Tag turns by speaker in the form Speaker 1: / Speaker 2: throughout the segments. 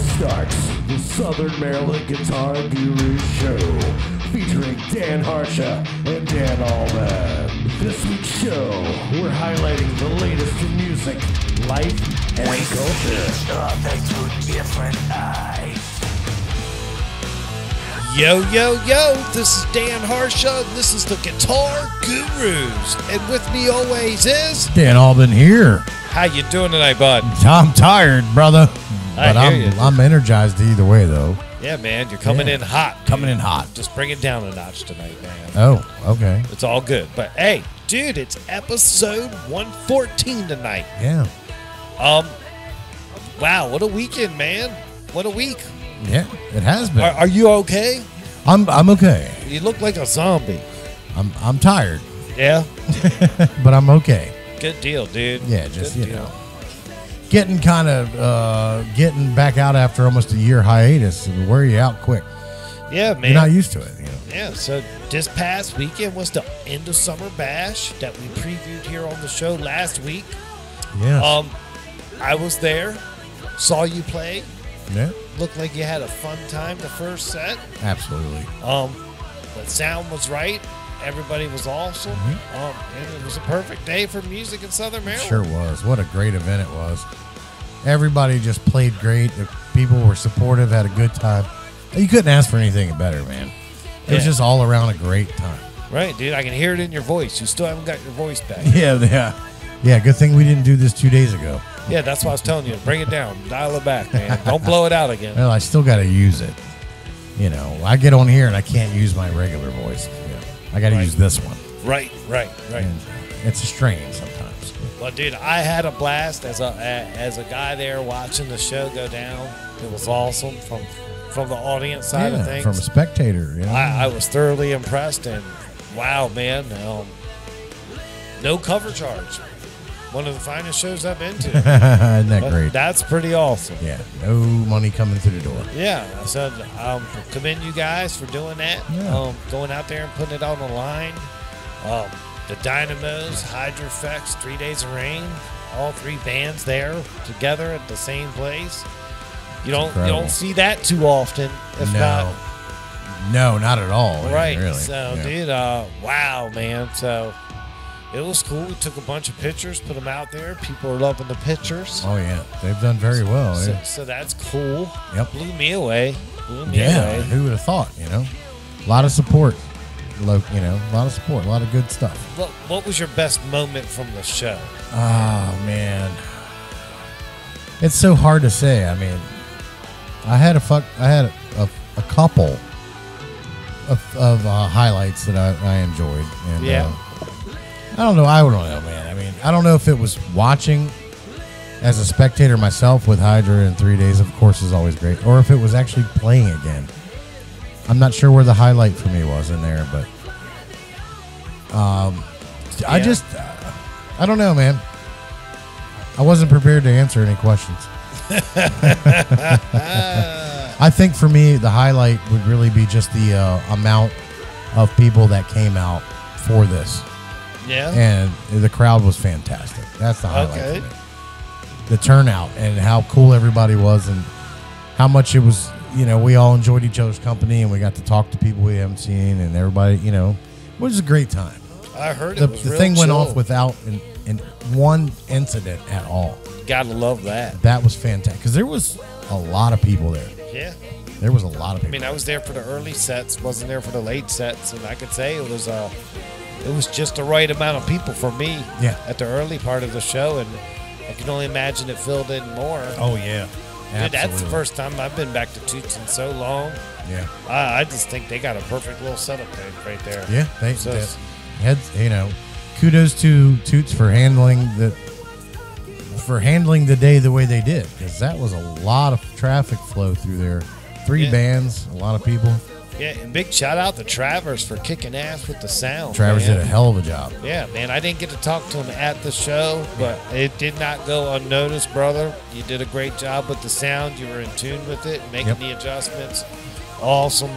Speaker 1: starts the Southern Maryland Guitar Guru Show, featuring Dan Harsha and Dan Alban. This week's show, we're highlighting the latest in music, life, and culture.
Speaker 2: Nothing through different eyes.
Speaker 3: Yo, yo, yo, this is Dan Harsha, and this is the Guitar Gurus. And with me always is...
Speaker 4: Dan Alban here.
Speaker 3: How you doing tonight, bud?
Speaker 4: I'm tired, brother. But
Speaker 3: I hear
Speaker 4: I'm energized either way, though.
Speaker 3: Yeah, man, you're coming in hot. Dude.
Speaker 4: Coming in hot.
Speaker 3: Just bring it down a notch tonight, man.
Speaker 4: Oh, okay.
Speaker 3: It's all good. But, hey, dude, it's episode 114 tonight.
Speaker 4: Yeah.
Speaker 3: Wow, what a weekend, man. What a week.
Speaker 4: Yeah, it has been.
Speaker 3: Are you okay?
Speaker 4: I'm okay.
Speaker 3: You look like a zombie.
Speaker 4: I'm tired,
Speaker 3: Yeah?
Speaker 4: but I'm okay.
Speaker 3: Good deal, dude.
Speaker 4: Yeah, just,
Speaker 3: Good
Speaker 4: you
Speaker 3: deal.
Speaker 4: know. Getting getting back out after almost a year hiatus and wear you out quick.
Speaker 3: Yeah, man.
Speaker 4: You're not used to it, you know.
Speaker 3: Yeah, so this past weekend was the end of summer bash that we previewed here on the show last week.
Speaker 4: Yeah.
Speaker 3: I was there, saw you play.
Speaker 4: Yeah.
Speaker 3: Looked like you had a fun time the first set.
Speaker 4: Absolutely.
Speaker 3: The sound was right. Everybody was awesome. And it was a perfect day for music in Southern Maryland.
Speaker 4: Sure was. What a great event it was. Everybody just played great. The people were supportive, had a good time. You couldn't ask for anything better, man. It was just all around a great time.
Speaker 3: Right, dude. I can hear it in your voice. You still haven't got your voice back.
Speaker 4: Yeah, good thing we didn't do this 2 days ago.
Speaker 3: Yeah, that's what I was telling you. Bring it down. Dial it back, man. Don't blow it out again.
Speaker 4: Well, I still got to use it. You know, I get on here and I can't use my regular voice. You know, I got to use this one.
Speaker 3: Right.
Speaker 4: And it's a strain sometimes.
Speaker 3: Well, dude, I had a blast as a guy there watching the show go down. It was awesome from the audience side of things.
Speaker 4: From a spectator. You know?
Speaker 3: I was thoroughly impressed, and wow, man, no cover charge. One of the finest shows I've been to.
Speaker 4: Isn't that great?
Speaker 3: That's pretty awesome.
Speaker 4: Yeah, no money coming through the door.
Speaker 3: Yeah, so commend you guys for doing that.
Speaker 4: Yeah.
Speaker 3: Going out there and putting it on the line. The Dynamos, Hydro Effects, 3 Days of Rain, all three bands there together at the same place. You don't see that too often.
Speaker 4: No, not at all.
Speaker 3: Right.
Speaker 4: Really.
Speaker 3: So,
Speaker 4: yeah.
Speaker 3: dude, wow, man. So it was cool. We took a bunch of pictures, put them out there. People are loving the pictures.
Speaker 4: Oh yeah, they've done very well.
Speaker 3: So that's cool.
Speaker 4: Yep.
Speaker 3: Blew me away.
Speaker 4: Yeah. Who would have thought? You know, a lot of support. A lot of support, a lot of good stuff.
Speaker 3: What was your best moment from the show?
Speaker 4: Oh man, it's so hard to say. I mean, I had a couple of highlights that I enjoyed. And, I don't know, man. I mean, I don't know if it was watching as a spectator myself with Hydra and 3 days, of course, is always great, or if it was actually playing again. I'm not sure where the highlight for me was in there, but I don't know, man. I wasn't prepared to answer any questions. I think for me, the highlight would really be just the amount of people that came out for this.
Speaker 3: Yeah.
Speaker 4: And the crowd was fantastic. That's the highlight
Speaker 3: Okay.
Speaker 4: for me. The turnout and how cool everybody was and how much it was, you know, we all enjoyed each other's company and we got to talk to people we haven't seen and everybody, you know, it was a great time.
Speaker 3: I heard
Speaker 4: The
Speaker 3: it was
Speaker 4: the
Speaker 3: real
Speaker 4: thing went
Speaker 3: chill.
Speaker 4: off without an one incident at all.
Speaker 3: Gotta love that.
Speaker 4: That was fantastic because there was a lot of people there.
Speaker 3: Yeah.
Speaker 4: There was a lot of people.
Speaker 3: I mean, I was there for the early sets, wasn't there for the late sets, and I could say it was just the right amount of people for me at the early part of the show, and I can only imagine it filled in more.
Speaker 4: Oh, yeah.
Speaker 3: Dude, that's the first time I've been back to Toots in so long.
Speaker 4: Yeah.
Speaker 3: I just think they got a perfect little setup there, right there.
Speaker 4: Yeah. They had, you know, kudos to Toots for handling the day the way they did, because that was a lot of traffic flow through there. Three bands, a lot of people.
Speaker 3: Yeah, and big shout out to Travers for kicking ass with the sound.
Speaker 4: Travers
Speaker 3: man.
Speaker 4: did a hell of a job.
Speaker 3: Yeah, man, I didn't get to talk to him at the show, but it did not go unnoticed, brother. You did a great job with the sound. You were in tune with it, making the adjustments. Awesome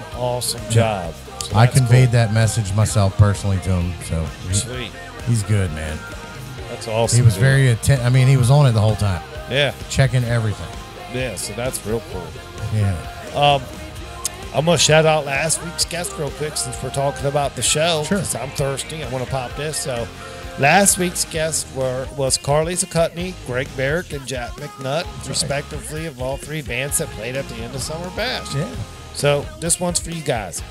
Speaker 3: job. So
Speaker 4: I conveyed that message myself personally to him. So
Speaker 3: sweet.
Speaker 4: He's good, man.
Speaker 3: That's awesome.
Speaker 4: He was very attentive. I mean, he was on it the whole time.
Speaker 3: Yeah.
Speaker 4: Checking everything.
Speaker 3: Yeah, so that's real cool.
Speaker 4: Yeah.
Speaker 3: I'm going to shout out last week's guest real quick since we're talking about the show.
Speaker 4: Sure.
Speaker 3: 'Cause I'm thirsty. I want to pop this. So last week's guests was Carly Zucutney, Greg Barrick, and Jack McNutt, respectively, of all three bands that played at the end of Summer Bash.
Speaker 4: Yeah.
Speaker 3: So this one's for you guys.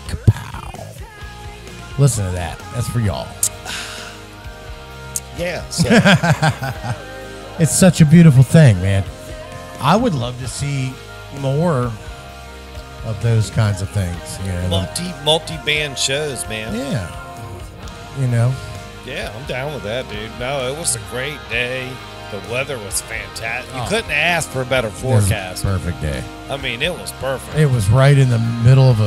Speaker 4: Kapow. Listen to that. That's for y'all.
Speaker 3: Yeah. So
Speaker 4: It's such a beautiful thing, man. I would love to see more of those kinds of things. You know,
Speaker 3: multi-band shows, man.
Speaker 4: yeah. You know,
Speaker 3: Yeah, I'm down with that, dude. No, it was a great day. The weather was fantastic. You
Speaker 4: Oh.
Speaker 3: couldn't ask for a better
Speaker 4: it was a
Speaker 3: forecast.
Speaker 4: perfect day.
Speaker 3: I mean, it was perfect.
Speaker 4: It was right in the middle of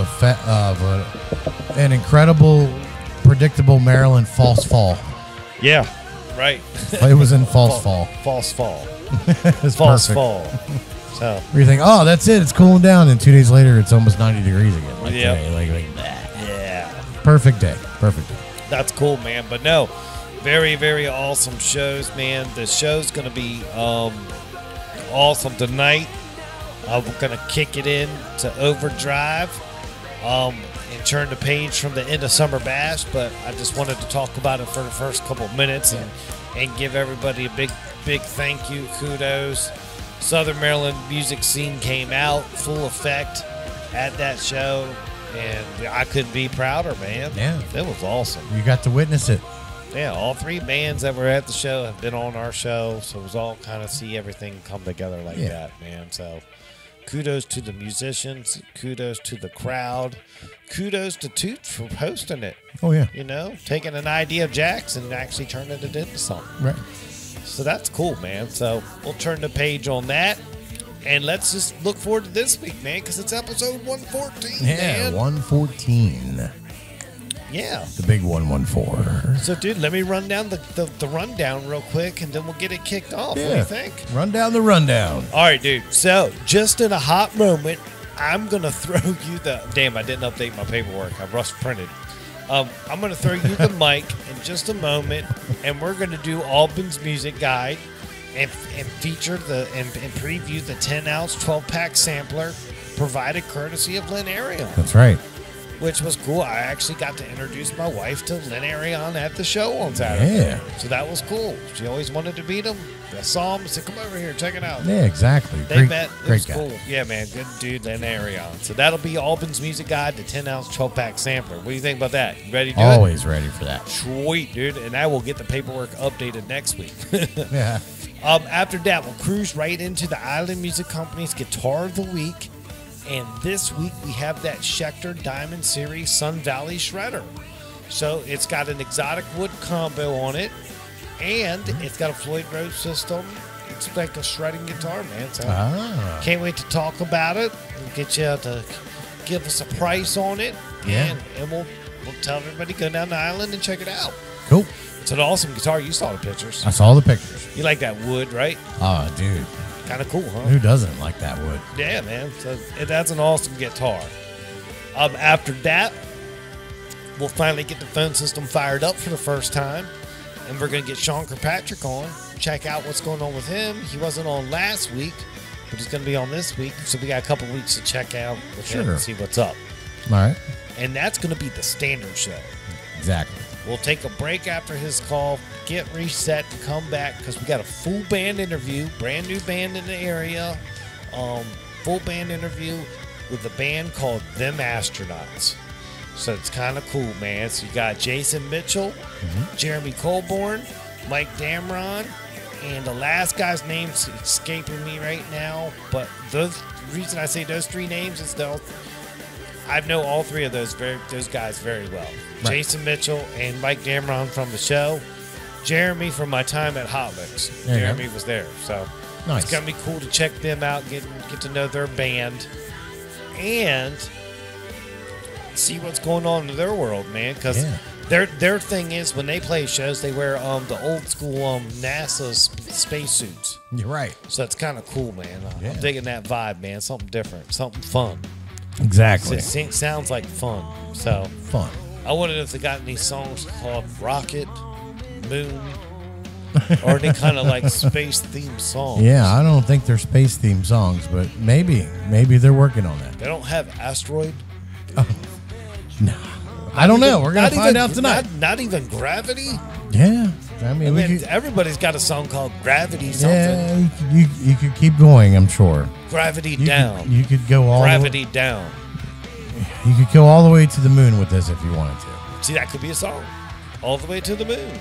Speaker 4: an incredible, predictable Maryland false fall.
Speaker 3: Yeah, right.
Speaker 4: It was in false fall.
Speaker 3: False fall.
Speaker 4: It was
Speaker 3: False
Speaker 4: perfect.
Speaker 3: fall. So,
Speaker 4: Where you think, oh, that's it. It's cooling down. And 2 days later, it's almost 90 degrees again. Like
Speaker 3: Yep.
Speaker 4: today. Like,
Speaker 3: yeah.
Speaker 4: perfect day. Perfect day.
Speaker 3: That's cool, man. But no, very, very awesome shows, man. The show's going to be awesome tonight. We're going to kick it in to Overdrive and turn the page from the end of Summer Bash. But I just wanted to talk about it for the first couple of minutes and give everybody a big, big thank you, kudos. Southern Maryland music scene came out full effect at that show. And I couldn't be prouder, man.
Speaker 4: Yeah.
Speaker 3: It was awesome.
Speaker 4: You got to witness it.
Speaker 3: Yeah, all three bands that were at the show have been on our show, so it was all kind of see everything come together like that, man. So kudos to the musicians, kudos to the crowd, kudos to Toots for hosting it.
Speaker 4: Oh, yeah.
Speaker 3: You know, taking an idea of Jack's and actually turning it into something.
Speaker 4: Right.
Speaker 3: So that's cool, man. So we'll turn the page on that. And let's just look forward to this week, man, because it's episode 114,
Speaker 4: Yeah,
Speaker 3: man.
Speaker 4: 114.
Speaker 3: Yeah.
Speaker 4: The big 114.
Speaker 3: So, dude, let me run down the rundown real quick, and then we'll get it kicked off. What do you think?
Speaker 4: Run down the rundown.
Speaker 3: All right, dude. So, just in a hot moment, I'm going to throw you the... Damn, I didn't update my paperwork. I rush printed. I'm going to throw you the mic in just a moment, and we're going to do Alban's music guide and feature and preview the 10-ounce 12-pack sampler provided courtesy of Lynn Arion,
Speaker 4: That's right.
Speaker 3: which was cool. I actually got to introduce my wife to Lynn Arion at the show on Saturday.
Speaker 4: Yeah.
Speaker 3: So that was cool. She always wanted to meet him. I saw him and said, come over here, check it out.
Speaker 4: Yeah, exactly.
Speaker 3: They met. It
Speaker 4: Great
Speaker 3: was
Speaker 4: guy.
Speaker 3: cool. Yeah, man. Good dude, Lynn Arion. So that'll be Alban's music guide, the 10-ounce 12-pack sampler. What do you think about that? You ready to do it?
Speaker 4: Always ready for that.
Speaker 3: Sweet, dude. And I will get the paperwork updated next week.
Speaker 4: Yeah.
Speaker 3: After that, we'll cruise right into the Island Music Company's Guitar of the Week. And this week, we have that Schecter Diamond Series Sun Valley Shredder. So it's got an exotic wood combo on it. And it's got a Floyd Rose system. It's like a shredding guitar, man. So can't wait to talk about it. We'll get you to give us a price on it.
Speaker 4: Yeah.
Speaker 3: And we'll tell everybody go down the island and check it out.
Speaker 4: Cool.
Speaker 3: It's an awesome guitar. You saw the pictures.
Speaker 4: I saw the pictures.
Speaker 3: You like that wood, right?
Speaker 4: Oh, dude.
Speaker 3: Kind of cool, huh?
Speaker 4: Who doesn't like that wood?
Speaker 3: Yeah, man. So that's an awesome guitar. After that, we'll finally get the phone system fired up for the first time. And we're going to get Sean Kirkpatrick on. Check out what's going on with him. He wasn't on last week, but he's going to be on this week. So we got a couple weeks to check out with him and see what's up.
Speaker 4: All right.
Speaker 3: And that's going to be the standard show.
Speaker 4: Exactly.
Speaker 3: We'll take a break after his call, get reset, and come back because we got a full band interview, brand new band in the area, full band interview with a band called Them Astronauts. So it's kind of cool, man. So you got Jason Mitchell, Jeremy Colborn, Mike Damron, and the last guy's name's escaping me right now. But the reason I say those three names is I know all three of those guys very well. Right. Jason Mitchell and Mike Damron from the show. Jeremy from my time at Hot Licks. Jeremy was there. So
Speaker 4: nice.
Speaker 3: It's going to be cool to check them out, get to know their band, and see what's going on in their world, man. Because their thing is when they play shows, they wear the old school NASA spacesuits.
Speaker 4: You're right.
Speaker 3: So it's kind of cool, man. I'm digging that vibe, man. Something different, something fun.
Speaker 4: Exactly.
Speaker 3: It sounds like fun. So
Speaker 4: fun.
Speaker 3: I wondered if they got any songs called Rocket, Moon, or any kind of like space themed song.
Speaker 4: Yeah, I don't think they're space themed songs, but maybe they're working on that.
Speaker 3: They don't have Asteroid.
Speaker 4: No, I don't know. We're gonna find out tonight.
Speaker 3: Not even Gravity.
Speaker 4: Yeah, I mean,
Speaker 3: everybody's got a song called Gravity something.
Speaker 4: Yeah, you could keep going. I'm sure.
Speaker 3: Gravity Down.
Speaker 4: You could go all
Speaker 3: Gravity Down.
Speaker 4: You could go all the way to the moon with this if you wanted to.
Speaker 3: See, that could be a song. All the way to the moon.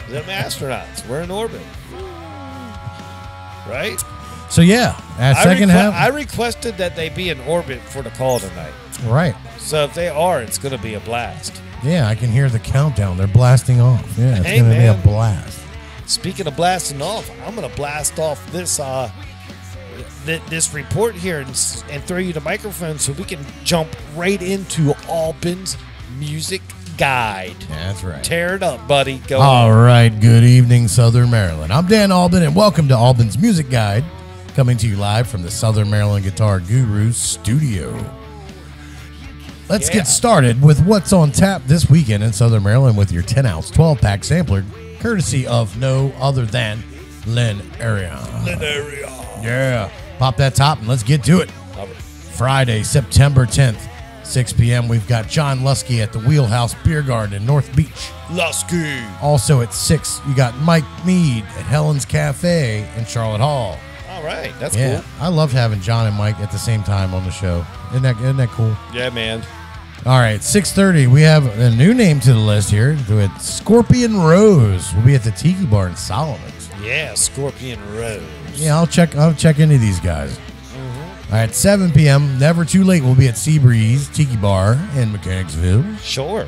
Speaker 3: Them astronauts. We're in orbit. Right?
Speaker 4: So yeah, second half.
Speaker 3: I requested that they be in orbit for the call tonight.
Speaker 4: Right.
Speaker 3: So if they are, it's going to be a blast.
Speaker 4: Yeah, I can hear the countdown. They're blasting off. Yeah, it's going to be a blast.
Speaker 3: Speaking of blasting off, I'm going to blast off this this report here and throw you the microphone so we can jump right into Alban's music guide.
Speaker 4: That's right.
Speaker 3: Tear it up, buddy. Go
Speaker 4: All
Speaker 3: on.
Speaker 4: right. Good evening, Southern Maryland. I'm Dan Alban, and welcome to Alban's Music Guide, coming to you live from the Southern Maryland Guitar Gurus studio. Let's get started with what's on tap this weekend in Southern Maryland with your 10-ounce 12-pack sampler, courtesy of no other than Lynn Arion. Yeah. Pop that top and let's get to it. Friday, September 10th, 6 p.m., we've got John Lusky at the Wheelhouse Beer Garden in North Beach.
Speaker 3: Lusky.
Speaker 4: Also at 6, you got Mike Mead at Helen's Cafe in Charlotte Hall.
Speaker 3: All right. That's cool.
Speaker 4: I loved having John and Mike at the same time on the show. Isn't that cool?
Speaker 3: Yeah, man.
Speaker 4: All right, 6:30, we have a new name to the list here. With Scorpion Rose. We'll be at the Tiki Bar in Solomon's.
Speaker 3: Yeah, Scorpion Rose.
Speaker 4: Yeah, I'll check into these guys. All right, 7 p.m., Never Too Late, we'll be at Seabreeze Tiki Bar in Mechanicsville.
Speaker 3: Sure.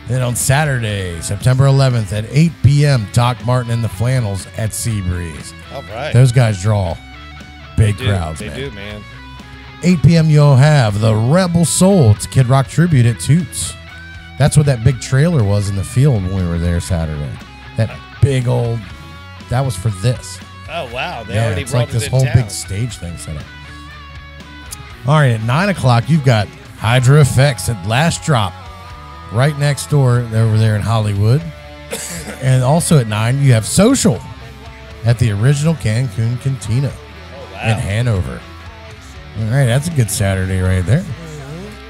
Speaker 4: Then on Saturday, September 11th at 8 p.m., Doc Martin and the Flannels at Seabreeze.
Speaker 3: All right.
Speaker 4: Those guys draw big crowds,
Speaker 3: man.
Speaker 4: man.
Speaker 3: They do, man.
Speaker 4: 8 p.m. you'll have the Rebel Soul. It's a Kid Rock tribute at Toots. That's what that big trailer was in the field when we were there Saturday. That big old, that was for this.
Speaker 3: Oh, wow. They already
Speaker 4: it's
Speaker 3: brought
Speaker 4: like this
Speaker 3: it in
Speaker 4: whole
Speaker 3: town.
Speaker 4: big stage thing set up. All right, at 9 o'clock, you've got Hydra Effects at Last Drop right next door over there in Hollywood. And also at 9, you have Social at the original Cancun Cantina in Hanover. All right, that's a good Saturday right there.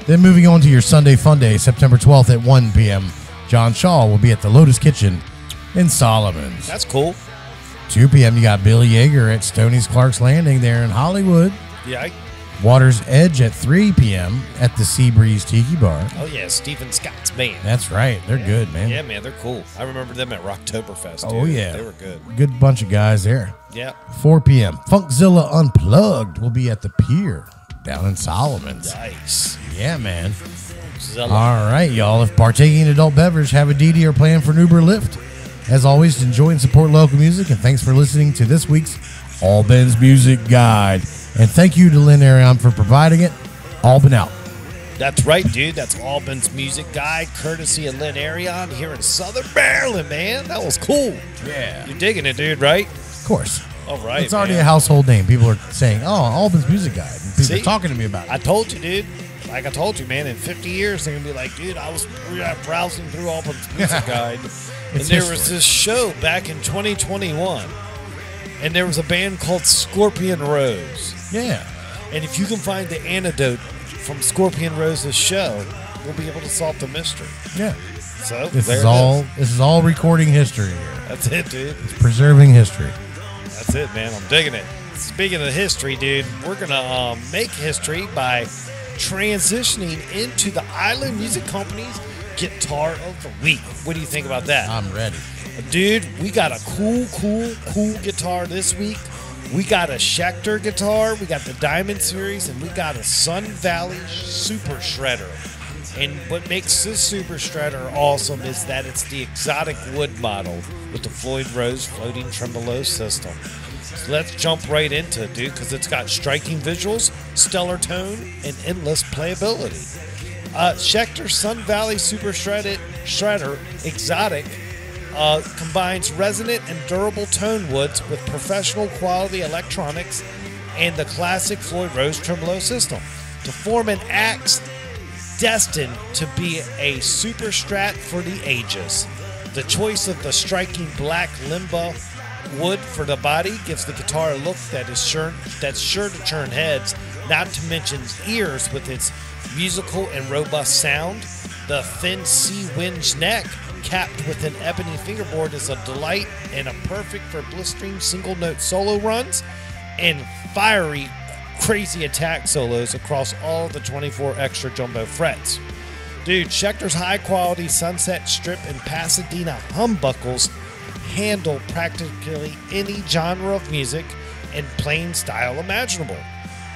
Speaker 4: Then moving on to your Sunday Fun Day, September 12th at 1 p.m., John Shaw will be at the Lotus Kitchen in Solomon's.
Speaker 3: That's cool.
Speaker 4: 2 p.m., you got Billy Yeager at Stoney's Clark's Landing there in Hollywood.
Speaker 3: Yeah.
Speaker 4: Water's Edge at 3 p.m. at the Seabreeze Tiki Bar.
Speaker 3: Oh, yeah, Stephen Scott's band.
Speaker 4: That's right. They're good, man.
Speaker 3: Yeah, man, they're cool. I remember them at Rocktoberfest.
Speaker 4: Oh,
Speaker 3: dude.
Speaker 4: yeah.
Speaker 3: They were good.
Speaker 4: Good bunch of guys there.
Speaker 3: Yeah.
Speaker 4: 4 p.m., Funkzilla Unplugged will be at the Pier down in Solomon's.
Speaker 3: Nice.
Speaker 4: Yeah, man.
Speaker 3: Zilla.
Speaker 4: All right, y'all. If partaking in adult beverage, have a DD or plan for an Uber or Lyft. As always, enjoy and support local music, and thanks for listening to this week's Alban's Music Guide. And thank you to Lynn Arion for providing it. Alban out.
Speaker 3: That's right, dude. That's Alban's Music Guide, courtesy of Lynn Arion here in Southern Maryland, man. That was cool.
Speaker 4: Yeah.
Speaker 3: You're digging it, dude, right?
Speaker 4: Of course.
Speaker 3: All right,
Speaker 4: It's already
Speaker 3: man.
Speaker 4: a household name. People are saying, oh, Alban's Music Guide. And people
Speaker 3: See?
Speaker 4: are talking to me about it.
Speaker 3: I told you, dude. Like I told you, man, in 50 years, they're going to be like, dude, I was browsing through Alban's Music Guide, and there was
Speaker 4: history.
Speaker 3: this show back in 2021, and there was a band called Scorpion Rose.
Speaker 4: Yeah.
Speaker 3: And if you can find the antidote from Scorpion Rose's show, we'll be able to solve the mystery.
Speaker 4: Yeah.
Speaker 3: So
Speaker 4: This
Speaker 3: there
Speaker 4: is
Speaker 3: it
Speaker 4: all
Speaker 3: is.
Speaker 4: this is all recording history here.
Speaker 3: That's it, dude.
Speaker 4: It's preserving history.
Speaker 3: That's it, man. I'm digging it. Speaking of history, dude, we're gonna make history by transitioning into the Island Music Company's Guitar of the Week. What do you think about that?
Speaker 4: I'm ready.
Speaker 3: Dude, we got a cool guitar this week. We got a Schecter guitar, we got the Diamond Series, and we got a Sun Valley Super Shredder. And what makes this Super Shredder awesome is that it's the exotic wood model with the Floyd Rose floating tremolo system. So let's jump right into it, dude, because it's got striking visuals, stellar tone, and endless playability. Schecter Sun Valley Super Shredder Exotic combines resonant and durable tone woods with professional quality electronics and the classic Floyd Rose tremolo system to form an axe destined to be a super strat for the ages. The choice of the striking black limba wood for the body gives the guitar a look that's sure to turn heads, not to mention ears with its musical and robust sound. The thin C-winge neck, capped with an ebony fingerboard, is a delight and a perfect for blistering single-note solo runs and fiery, crazy attack solos across all the 24 extra jumbo frets. Dude, Schecter's high-quality Sunset Strip and Pasadena humbuckles handle practically any genre of music and playing style imaginable.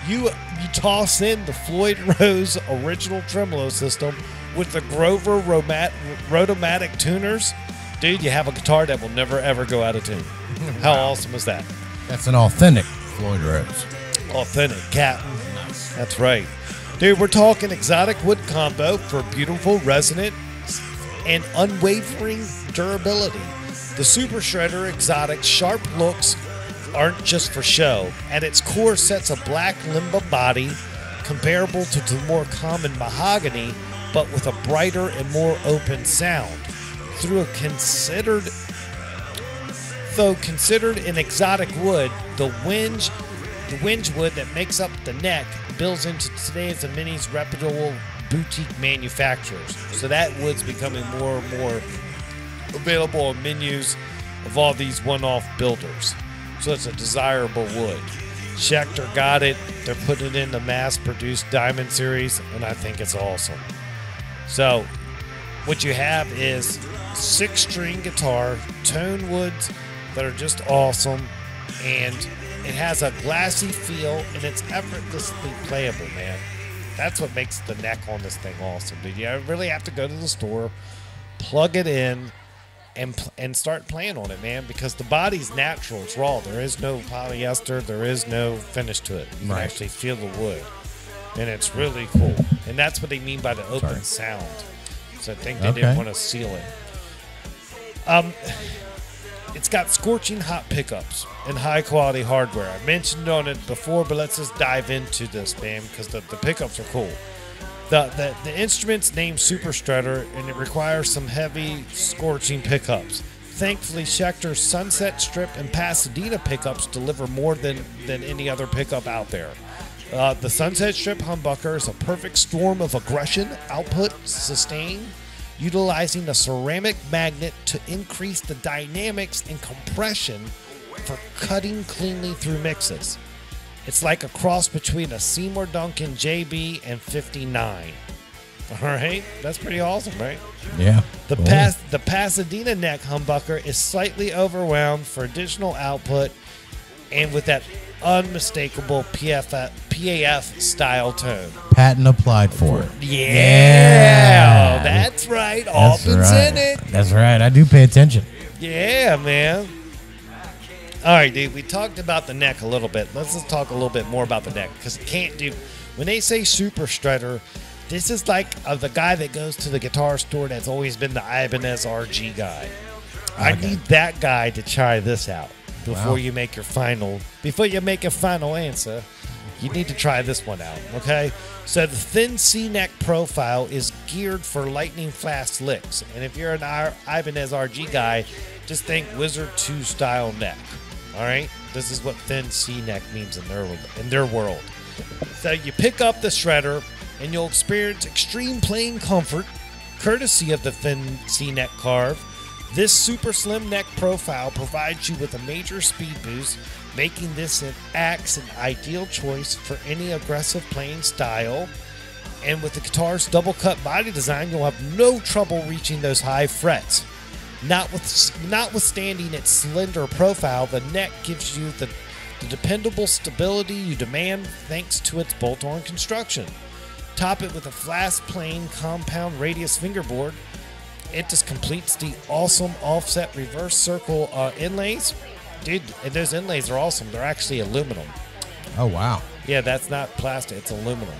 Speaker 3: You toss in the Floyd Rose original tremolo system with the Grover Rotomatic tuners, dude, you have a guitar that will never ever go out of tune. How awesome is that?
Speaker 4: That's an authentic Floyd Rose.
Speaker 3: Authentic, Captain. That's right. Dude, we're talking exotic wood combo for beautiful, resonant, and unwavering durability. The Super Shredder Exotic's sharp looks aren't just for show. At its core sets a black limba body comparable to the more common mahogany, but with a brighter and more open sound. Though considered an exotic wood, the winge wood that makes up the neck builds into today's and many's reputable boutique manufacturers. So that wood's becoming more and more available on menus of all these one-off builders. So it's a desirable wood. Schecter got it. They're putting it in the mass-produced Diamond series, and I think it's awesome. So what you have is 6-string guitar, tone woods that are just awesome, and it has a glassy feel, and it's effortlessly playable, man. That's what makes the neck on this thing awesome, dude. You really have to go to the store, plug it in, and start playing on it, man, because the body's natural. It's raw. There is no polyester. There is no finish to it. You can actually feel the wood, and it's really cool. And that's what they mean by the open sound. So I think they didn't want to seal it. It's got scorching hot pickups and high-quality hardware. I mentioned on it before, but let's just dive into this, man, because the pickups are cool. The instrument's named Super Shredder, and it requires some heavy, scorching pickups. Thankfully, Schecter's Sunset Strip and Pasadena pickups deliver more than any other pickup out there. The Sunset Strip humbucker is a perfect storm of aggression, output, sustain, utilizing a ceramic magnet to increase the dynamics and compression for cutting cleanly through mixes. It's like a cross between a Seymour Duncan JB and 59. All right, that's pretty awesome, right?
Speaker 4: Yeah.
Speaker 3: The Pasadena neck humbucker is slightly overwhelmed for additional output, and with that unmistakable PAF style tone.
Speaker 4: Patent applied for it.
Speaker 3: Yeah, that's right. Alban's in it.
Speaker 4: That's right. I do pay attention.
Speaker 3: Yeah, man. All right, dude, we talked about the neck a little bit. Let's just talk a little bit more about the neck, because when they say Super Shredder, this is like the guy that goes to the guitar store that's always been the Ibanez RG guy. I need that guy to try this out before you make your final answer. You need to try this one out, okay? So the thin C-neck profile is geared for lightning fast licks, and if you're an Ibanez RG guy, just think Wizard 2 style neck. All right, this is what thin C-neck means in their world. So you pick up the shredder, and you'll experience extreme playing comfort, courtesy of the thin C-neck carve. This super slim neck profile provides you with a major speed boost, making this an ideal choice for any aggressive playing style. And with the guitar's double cut body design, you'll have no trouble reaching those high frets. Notwithstanding its slender profile, the neck gives you the dependable stability you demand thanks to its bolt-on construction. Top it with a fast-playing compound radius fingerboard. It just completes the awesome offset reverse circle inlays. Dude, and those inlays are awesome. They're actually aluminum.
Speaker 4: Oh, wow.
Speaker 3: Yeah, that's not plastic. It's aluminum.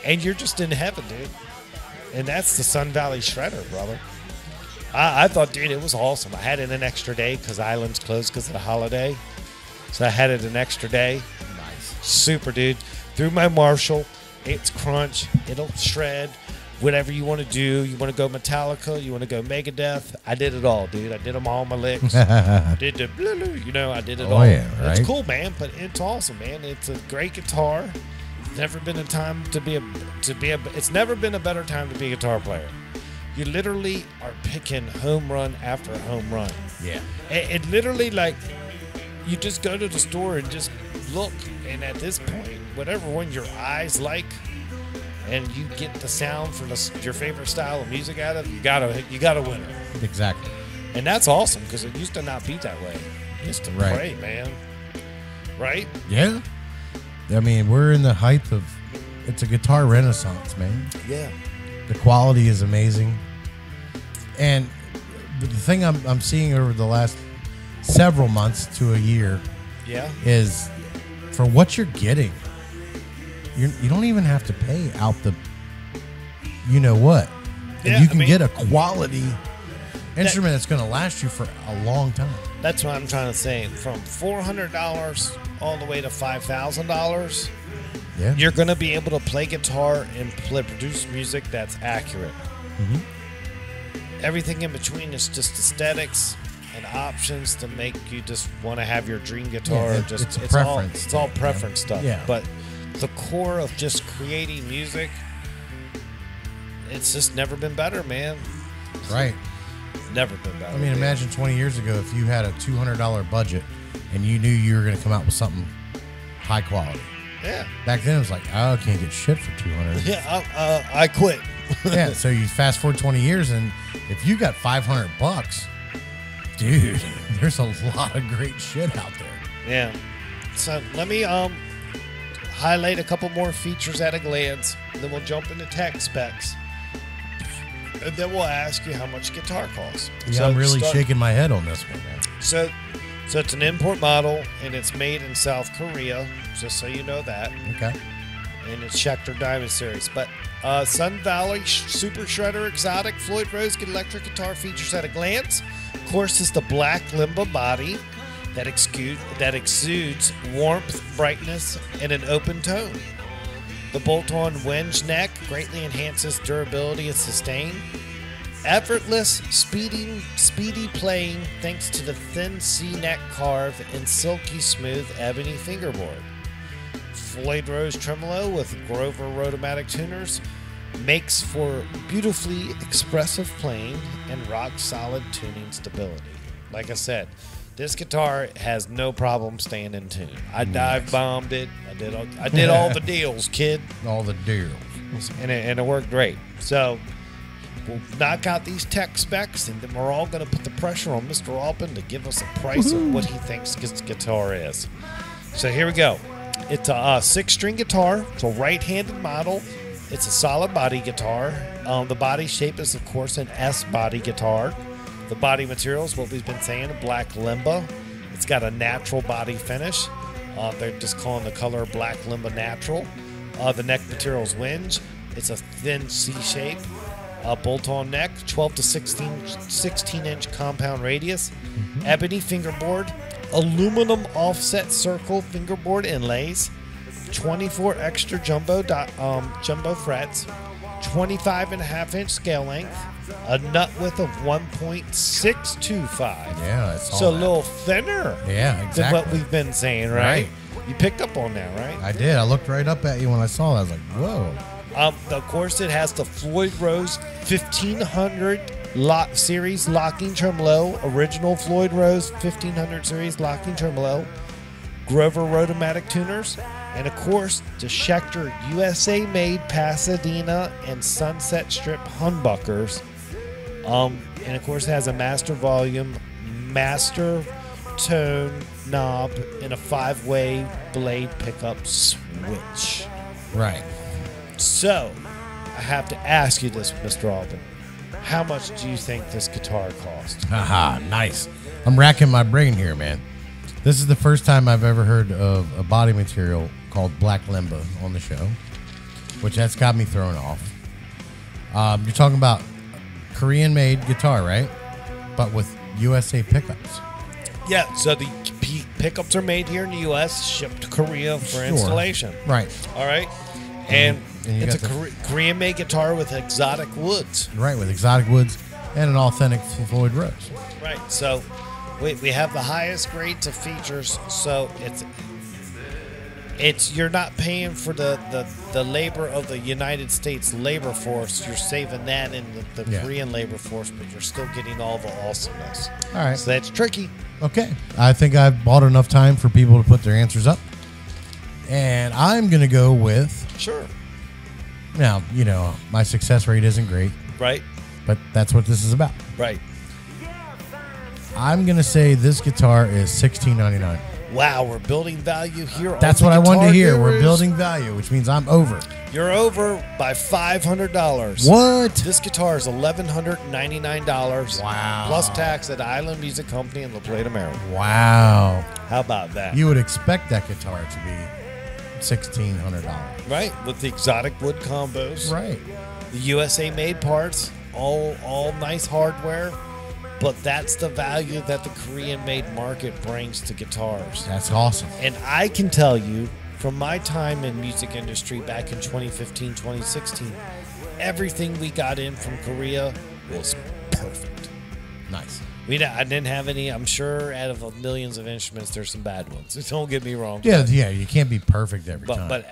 Speaker 3: And you're just in heaven, dude. And that's the Sun Valley Shredder, brother. I thought, dude, it was awesome. I had it an extra day because Island's closed because of the holiday. So I had it an extra day. Nice. Super, dude. Through my Marshall. It's crunch. It'll shred. whatever you want to do. You want to go Metallica, you want to go Megadeth. I did it all, dude. I did them all on my licks. Did the I did it all.
Speaker 4: Yeah, right?
Speaker 3: It's cool, man, but it's awesome, man. It's a great guitar. Never been a time it's never been a better time to be a guitar player. You literally are picking home run after home run.
Speaker 4: Yeah.
Speaker 3: It literally, like, you just go to the store and just look, and at this point, whatever one your eyes like, and you get the sound from your favorite style of music out of, you got a winner.
Speaker 4: Exactly.
Speaker 3: And that's awesome, because it used to not be that way. It used to
Speaker 4: Right.
Speaker 3: pray, man. Right?
Speaker 4: Yeah. I mean, we're in the height of, it's a guitar renaissance, man.
Speaker 3: Yeah.
Speaker 4: The quality is amazing. And the thing I'm seeing over the last several months to a year
Speaker 3: Yeah.
Speaker 4: is for what you're getting, you don't even have to pay out the you know what. And
Speaker 3: Yeah,
Speaker 4: you can
Speaker 3: I mean,
Speaker 4: get a quality instrument that's going to last you for a long time.
Speaker 3: That's what I'm trying to say. From $400 all the way to $5,000,
Speaker 4: Yeah.
Speaker 3: you're going to be able to play guitar and produce music that's accurate.
Speaker 4: Mhm.
Speaker 3: Everything in between is just aesthetics and options to make you just want to have your dream guitar.
Speaker 4: Yeah,
Speaker 3: just
Speaker 4: it's a preference
Speaker 3: It's all
Speaker 4: thing,
Speaker 3: preference stuff.
Speaker 4: Yeah.
Speaker 3: But the core of just creating music, it's just never been better, man.
Speaker 4: Right.
Speaker 3: Never been better.
Speaker 4: I mean,
Speaker 3: man.
Speaker 4: imagine 20 years ago if you had a $200 budget and you knew you were going to come out with something high quality.
Speaker 3: Yeah.
Speaker 4: Back then, it was like, oh, I can't get shit for 200.
Speaker 3: Yeah. I quit.
Speaker 4: Yeah. So you fast forward 20 years, and if you got $500, dude, there's a lot of great shit out there.
Speaker 3: Yeah. So let me highlight a couple more features at a glance. Then we'll jump into tech specs. And then we'll ask you how much guitar costs.
Speaker 4: Yeah,
Speaker 3: So
Speaker 4: I'm really
Speaker 3: start-
Speaker 4: shaking my head on this one, man.
Speaker 3: So it's an import model, and it's made in South Korea, just so you know that.
Speaker 4: Okay.
Speaker 3: And it's Schecter Diamond Series. But Sun Valley Super Shredder Exotic Floyd Rose electric guitar features at a glance. Of course, it's the black limba body that exudes warmth, brightness, and an open tone. The bolt-on wenge neck greatly enhances durability and sustain. Effortless, speedy playing thanks to the thin C-neck carve and silky smooth ebony fingerboard. Floyd Rose tremolo with Grover Rotomatic tuners makes for beautifully expressive playing and rock-solid tuning stability. Like I said, this guitar has no problem staying in tune. I dive bombed it. I did all the deals, kid,
Speaker 4: All the deals.
Speaker 3: and it worked great. So we'll knock out these tech specs, and then we're all going to put the pressure on Mr. Alban to give us a price of what he thinks this guitar is. So here we go. It's a 6-string guitar. It's a right-handed model. It's a solid body guitar. The body shape is, of course, an S body guitar. The body material is what we've been saying, a black limba. It's got a natural body finish. They're just calling the color black limba natural. The neck material is wenge. It's a thin C shape. Bolt-on neck, 12 to 16-inch compound radius. Ebony fingerboard. Aluminum offset circle fingerboard inlays. 24 extra jumbo frets. 25.5-inch scale length. A nut width of 1.625.
Speaker 4: Yeah, it's all
Speaker 3: So a
Speaker 4: that.
Speaker 3: little thinner
Speaker 4: Yeah,
Speaker 3: than
Speaker 4: exactly.
Speaker 3: what we've been saying, right? You picked up on that, right?
Speaker 4: I did. I looked right up at you when I saw that. I was like, whoa.
Speaker 3: Of course, it has the Floyd Rose 1500 series locking tremolo, original Floyd Rose 1500 series locking tremolo, Grover Rotomatic tuners, and of course, the Schecter USA made Pasadena and Sunset Strip humbuckers. And of course, it has a master volume, master tone knob, and a 5-way blade pickup switch.
Speaker 4: Right.
Speaker 3: So, I have to ask you this, Mr. Alban. How much do you think this guitar cost?
Speaker 4: Haha, nice. I'm racking my brain here, man. This is the first time I've ever heard of a body material called black limba on the show, which that's got me thrown off. You're talking about Korean-made guitar, right? But with USA pickups.
Speaker 3: Yeah, so the pickups are made here in the U.S., shipped to Korea for
Speaker 4: Sure.
Speaker 3: installation.
Speaker 4: Right.
Speaker 3: All right? And
Speaker 4: And you
Speaker 3: It's
Speaker 4: got
Speaker 3: a Korean-made guitar with exotic woods.
Speaker 4: right, with exotic woods and an authentic Floyd Rose.
Speaker 3: Right. So we have the highest grades of features. So it's you're not paying for the labor of the United States labor force. You're saving that in the Korean labor force, but you're still getting all the awesomeness.
Speaker 4: All right.
Speaker 3: So that's tricky.
Speaker 4: Okay. I think I've bought enough time for people to put their answers up. And I'm going to go with,
Speaker 3: Sure.
Speaker 4: now, my success rate isn't great,
Speaker 3: Right.
Speaker 4: but that's what this is about.
Speaker 3: Right.
Speaker 4: I'm going to say this guitar is $16.99.
Speaker 3: Wow, we're building value here.
Speaker 4: That's
Speaker 3: on
Speaker 4: what
Speaker 3: the
Speaker 4: I wanted to
Speaker 3: Guitar
Speaker 4: hear. We're
Speaker 3: Gurus.
Speaker 4: building value, which means I'm over.
Speaker 3: You're over by $500.
Speaker 4: What?
Speaker 3: This guitar is $1,199.
Speaker 4: Wow.
Speaker 3: Plus tax at Island Music Company in La Plata, Maryland.
Speaker 4: Wow.
Speaker 3: How about that?
Speaker 4: You would expect that guitar to be $1,600.
Speaker 3: Right, with the exotic wood combos.
Speaker 4: Right.
Speaker 3: The USA made parts, all nice hardware. But that's the value that the Korean made market brings to guitars.
Speaker 4: That's awesome.
Speaker 3: And I can tell you from my time in music industry back in 2015, 2016, everything we got in from Korea was perfect.
Speaker 4: Nice.
Speaker 3: I didn't have any. I'm sure out of millions of instruments, there's some bad ones. Don't get me wrong.
Speaker 4: Yeah, you can't be perfect every time.
Speaker 3: But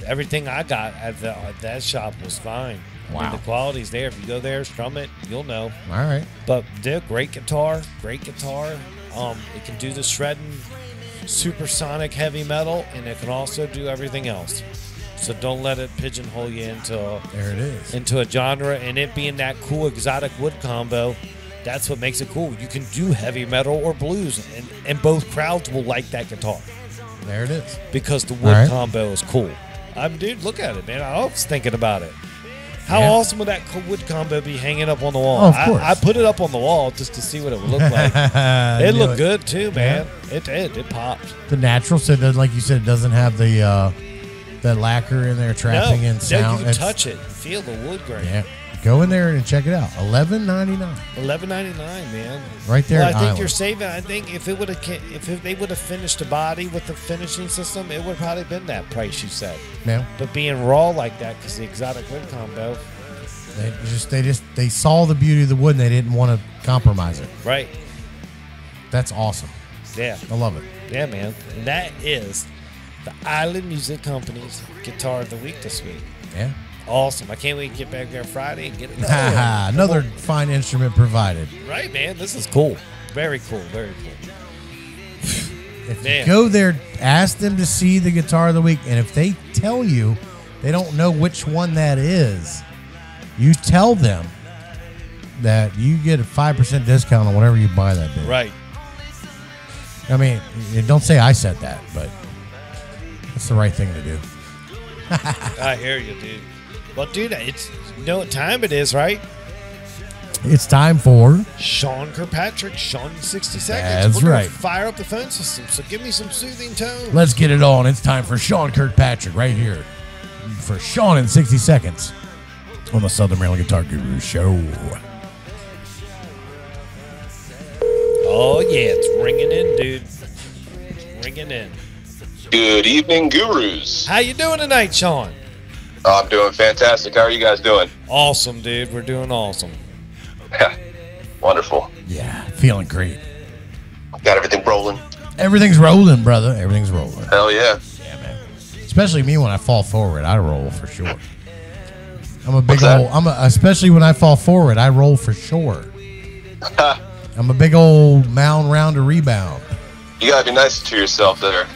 Speaker 3: everything I got at that shop was fine. I mean,
Speaker 4: Wow.
Speaker 3: the quality's there. If you go there, strum it, you'll know.
Speaker 4: All right.
Speaker 3: But dude, great guitar. It can do the shredding, supersonic heavy metal, and it can also do everything else. So don't let it pigeonhole you
Speaker 4: There it is.
Speaker 3: into a genre. And it being that cool exotic wood combo, that's what makes it cool. You can do heavy metal or blues, and both crowds will like that guitar
Speaker 4: There it is.
Speaker 3: because the wood
Speaker 4: All right.
Speaker 3: combo is cool. Dude, look at it, man. I was thinking about it. How
Speaker 4: Yeah.
Speaker 3: awesome would that wood combo be hanging up on the wall?
Speaker 4: Oh, of course.
Speaker 3: I put it up on the wall just to see what it would look like. It looked good too, man. It did. It popped.
Speaker 4: The natural, so that, like you said, it doesn't have the that lacquer in there trapping in sound.
Speaker 3: you can touch it, feel the wood grain.
Speaker 4: Yeah. Go in there and check it out. $11.99.
Speaker 3: $11.99, man.
Speaker 4: Right there
Speaker 3: Well, I
Speaker 4: at
Speaker 3: think
Speaker 4: Island.
Speaker 3: you're saving. I think if they would have finished the body with the finishing system, it would probably been that price you said.
Speaker 4: Yeah.
Speaker 3: But being raw like that, because the exotic wood combo,
Speaker 4: They saw the beauty of the wood and they didn't want to compromise it.
Speaker 3: right?
Speaker 4: That's awesome.
Speaker 3: Yeah.
Speaker 4: I love it.
Speaker 3: Yeah, man. And that is the Island Music Company's Guitar of the Week this week.
Speaker 4: Yeah.
Speaker 3: Awesome. I can't wait to get back there Friday and get it.
Speaker 4: Another fine instrument provided.
Speaker 3: Right, man. This is cool. Very cool. Very cool.
Speaker 4: If
Speaker 3: Man.
Speaker 4: you go there, ask them to see the Guitar of the Week, and if they tell you they don't know which one that is, you tell them that you get a 5% discount on whatever you buy that day.
Speaker 3: Right.
Speaker 4: I mean, don't say I said that, but it's the right thing to do.
Speaker 3: I hear you, dude. Well, dude, you know what time it is, right?
Speaker 4: It's time for
Speaker 3: Sean Kirkpatrick, Sean in 60 seconds.
Speaker 4: That's
Speaker 3: We're gonna
Speaker 4: right.
Speaker 3: Fire up the phone system. So give me some soothing tone.
Speaker 4: Let's Get It On. It's time for Sean Kirkpatrick right here for Sean in 60 Seconds on the Southern Maryland Guitar Guru Show.
Speaker 3: Oh yeah, it's ringing in, dude. It's ringing in.
Speaker 5: Good evening, gurus.
Speaker 3: How you doing tonight, Sean?
Speaker 5: I'm doing fantastic. How are you guys doing?
Speaker 3: Awesome, dude. We're doing awesome.
Speaker 5: Wonderful.
Speaker 4: Yeah, feeling great.
Speaker 5: Got everything rolling.
Speaker 4: Everything's rolling, brother. Everything's rolling.
Speaker 5: Hell yeah.
Speaker 4: Yeah, man. Especially me when I fall forward, I roll for sure. I'm a big
Speaker 5: What's that?
Speaker 4: old. Especially when I fall forward, I roll for sure. I'm a big old mound round to rebound.
Speaker 5: You gotta be nice to yourself there.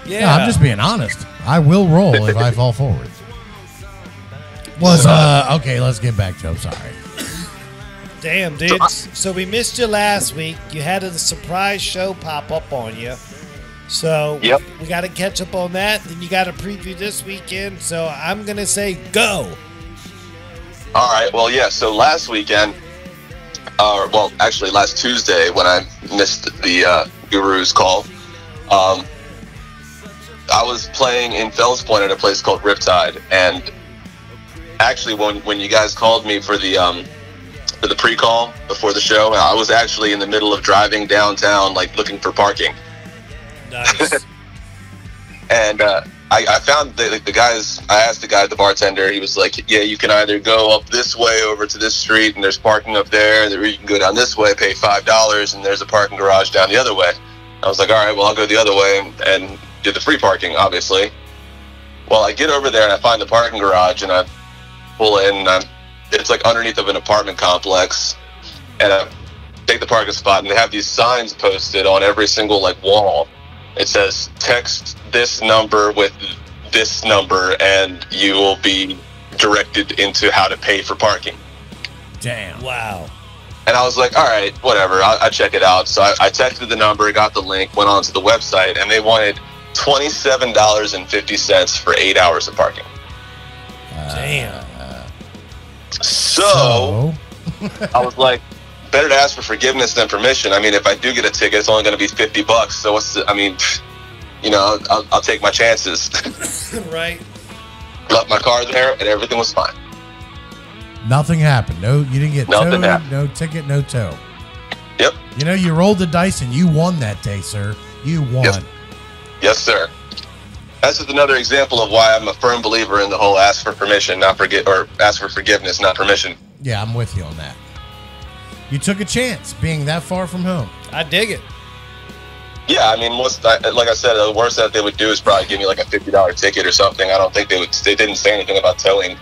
Speaker 3: Yeah.
Speaker 4: Yeah, I'm just being honest. I will roll if I fall forward. Okay, let's get back to it. I'm sorry.
Speaker 3: Damn, dude. So we missed you last week. You had a surprise show pop up on you. So
Speaker 5: Yep.
Speaker 3: we got to catch up on that. Then you got a preview this weekend. So I'm going to say go.
Speaker 5: All right. Well, yeah. So last weekend, actually last Tuesday when I missed the Guru's call, I was playing in Fells Point at a place called Riptide, and actually when you guys called me for the pre-call before the show, I was actually in the middle of driving downtown, like looking for parking.
Speaker 3: Nice.
Speaker 5: And I found the guys. I asked the guy, the bartender. He was like, "Yeah, you can either go up this way over to this street, and there's parking up there. Or you can go down this way, pay $5, and there's a parking garage down the other way." I was like, "All right, well, I'll go the other way and do the free parking, obviously." Well, I get over there and I find the parking garage, and I pull in. And it's like underneath of an apartment complex, and I take the parking spot, and they have these signs posted on every single like wall. It says, "Text this number with this number, and you will be directed into how to pay for parking."
Speaker 4: Damn.
Speaker 3: Wow.
Speaker 5: And I was like, all right, whatever, I'll check it out. So I texted the number, got the link, went on to the website, and they wanted $27.50 for 8 hours of parking.
Speaker 3: Damn.
Speaker 5: So I was like, better to ask for forgiveness than permission. I mean, if I do get a ticket, it's only going to be $50. So I'll take my chances.
Speaker 3: Right.
Speaker 5: Left my car there, and everything was fine.
Speaker 4: Nothing happened. No, you didn't get
Speaker 5: Nothing
Speaker 4: towed.
Speaker 5: happened.
Speaker 4: No ticket. No tow.
Speaker 5: Yep.
Speaker 4: You know, you rolled the dice and you won that day, sir. You won.
Speaker 5: Yes, sir. That's just another example of why I'm a firm believer in the whole ask for permission, not forget, or ask for forgiveness, not permission.
Speaker 4: Yeah, I'm with you on that. You took a chance being that far from home.
Speaker 3: I dig it.
Speaker 5: Yeah, I mean, like I said, the worst that they would do is probably give me like a $50 ticket or something. I don't think they would. They didn't say anything about towing.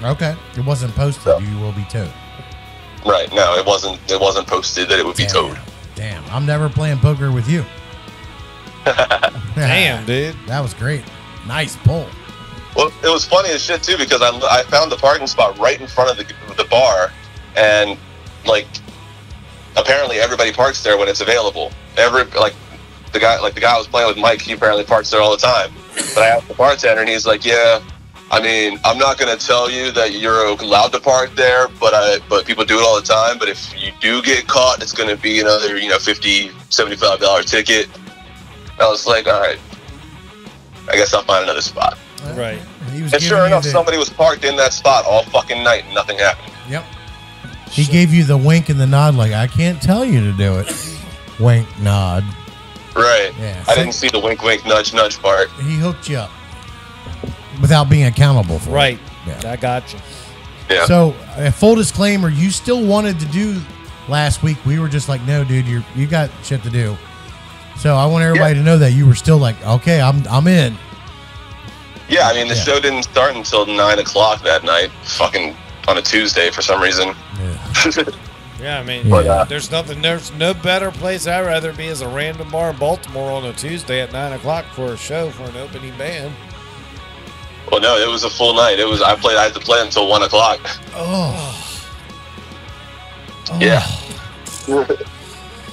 Speaker 4: Okay, it wasn't posted.
Speaker 5: So.
Speaker 4: You will be towed.
Speaker 5: Right? No, it wasn't. It wasn't posted that it would be towed.
Speaker 4: Damn, I'm never playing poker with you.
Speaker 3: Damn, dude.
Speaker 4: That was great. Nice pull.
Speaker 5: Well, it was funny as shit too because I found the parking spot right in front of the bar, and like apparently everybody parks there when it's available. The guy I was playing with, Mike, he apparently parks there all the time. But I asked the bartender, and he's like, "Yeah, I mean, I'm not going to tell you that you're allowed to park there, but people do it all the time. But if you do get caught, it's going to be another, $50, $75 ticket." I was like, all right, I guess I'll find another spot.
Speaker 3: Right.
Speaker 4: And
Speaker 5: sure enough, somebody was parked in that spot all fucking night, and nothing happened.
Speaker 4: Yep. He gave you the wink and the nod, like, I can't tell you to do it. Wink, nod.
Speaker 5: Right.
Speaker 4: Yeah,
Speaker 5: I didn't see the wink, wink, nudge, nudge part.
Speaker 4: He hooked you up without being accountable for
Speaker 3: Right.
Speaker 4: it. Yeah.
Speaker 3: I got you.
Speaker 5: Yeah.
Speaker 4: So, full disclaimer, you still wanted to do last week. We were just like, no, dude, you got shit to do. So I want everybody to know that you were still like, okay, I'm in.
Speaker 5: Yeah, I mean, the show didn't start until 9 o'clock that night, fucking on a Tuesday for some reason.
Speaker 4: Yeah.
Speaker 3: Yeah, I mean, there's no better place I'd rather be as a random bar in Baltimore on a Tuesday at 9 o'clock for a show for an opening band.
Speaker 5: Well, no, it was a full night. I had to play until 1 o'clock.
Speaker 4: Oh.
Speaker 5: Yeah.